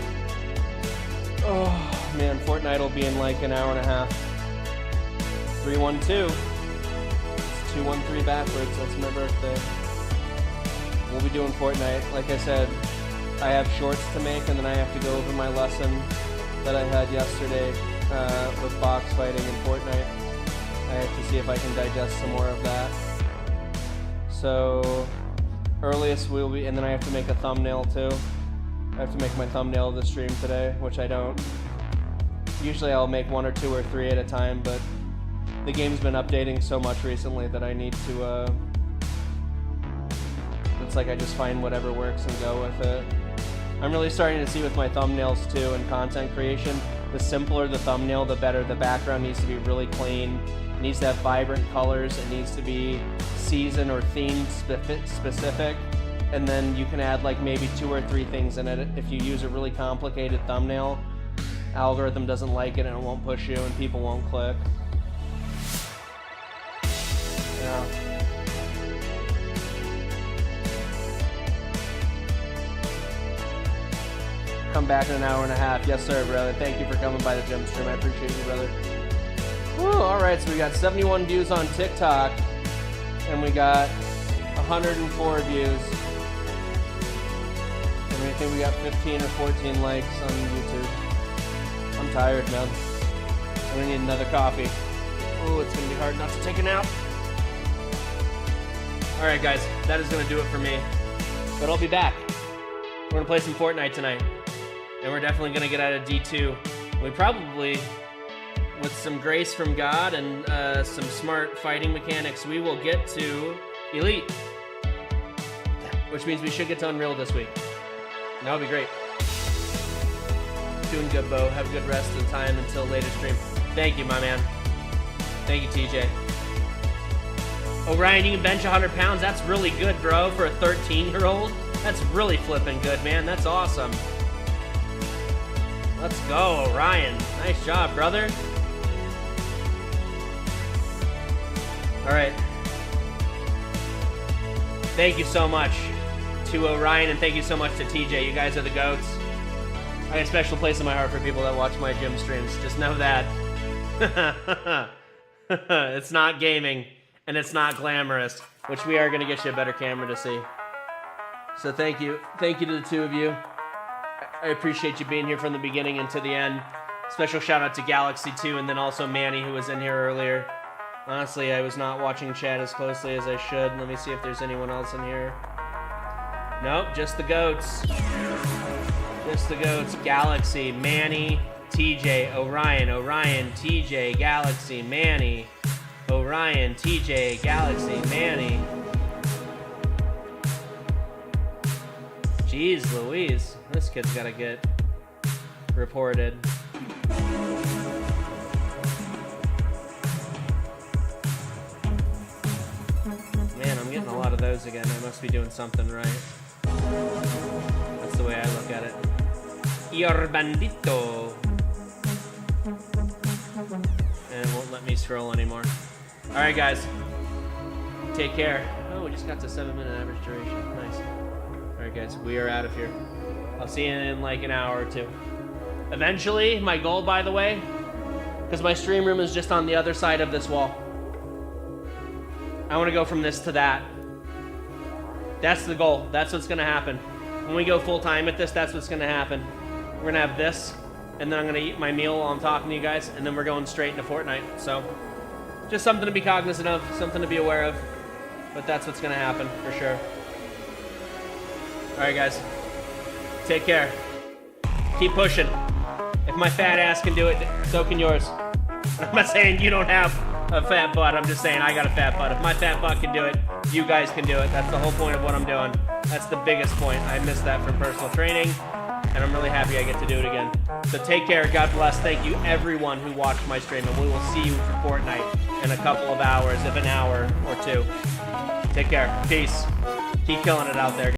Oh, man, Fortnite will be in like an hour and a half. 312. It's 213 backwards. That's my birthday. We'll be doing Fortnite. Like I said, I have shorts to make, and then I have to go over my lesson that I had yesterday with box fighting in Fortnite. I have to see if I can digest some more of that. So, earliest will be, and then I have to make a thumbnail too. I have to make my thumbnail of the stream today, which I don't. Usually I'll make 1 or 2 or 3 at a time, but the game's been updating so much recently that I need to, it's like I just find whatever works and go with it. I'm really starting to see with my thumbnails too and content creation, the simpler the thumbnail, the better. The background needs to be really clean. It needs to have vibrant colors. It needs to be season or theme specific. And then you can add like maybe 2 or 3 things in it. If you use a really complicated thumbnail, algorithm doesn't like it and it won't push you and people won't click. Yeah. Come back in an hour and a half. Yes, sir, brother. Thank you for coming by the gym stream. I appreciate you, brother. Woo, all right, so we got 71 views on TikTok, and we got 104 views. And I think we got 15 or 14 likes on YouTube. I'm tired, man. I'm gonna need another coffee. Oh, it's gonna be hard not to take a nap. All right, guys, that is gonna do it for me. But I'll be back. We're gonna play some Fortnite tonight. And we're definitely going to get out of D2. We probably, with some grace from God and some smart fighting mechanics, we will get to Elite. Which means we should get to Unreal this week. And that would be great. Doing good, Bo. Have a good rest of the time until later stream. Thank you, my man. Thank you, TJ. Oh, Ryan, you can bench 100 pounds. That's really good, bro, for a 13-year-old. That's really flipping good, man. That's awesome. Let's go, Orion. Nice job, brother. All right. Thank you so much to Orion, and thank you so much to TJ. You guys are the GOATs. I got a special place in my heart for people that watch my gym streams. Just know that. It's not gaming, and it's not glamorous, which we are going to get you a better camera to see. So thank you. Thank you to the two of you. I appreciate you being here from the beginning and to the end. Special shout out to Galaxy 2 and then also Manny, who was in here earlier. Honestly, I was not watching chat as closely as I should. Let me see if there's anyone else in here. Nope, just the GOATs. Just the GOATs. Galaxy, Manny, TJ, Orion, TJ, Galaxy, Manny, Orion, TJ, Galaxy, Manny. Jeez Louise, this kid's gotta get reported. Man, I'm getting a lot of those again. I must be doing something right. That's the way I look at it. Your bandito. And it won't let me scroll anymore. All right, guys. Take care. Oh, we just got to 7-minute average duration. Nice. All right, guys. We are out of here. I'll see you in like an hour or two. Eventually, my goal, by the way, because my stream room is just on the other side of this wall. I want to go from this to that. That's the goal. That's what's going to happen. When we go full time at this, that's what's going to happen. We're going to have this, and then I'm going to eat my meal while I'm talking to you guys, and then we're going straight into Fortnite. So, just something to be cognizant of, something to be aware of. But that's what's going to happen, for sure. Alright, guys. Take care. Keep pushing. If my fat ass can do it, so can yours. I'm not saying you don't have a fat butt. I'm just saying I got a fat butt. If my fat butt can do it, you guys can do it. That's the whole point of what I'm doing. That's the biggest point. I missed that from personal training, and I'm really happy I get to do it again. So take care. God bless. Thank you, everyone who watched my stream, and we will see you for Fortnite in a couple of hours, if an hour or two. Take care. Peace. Keep killing it out there.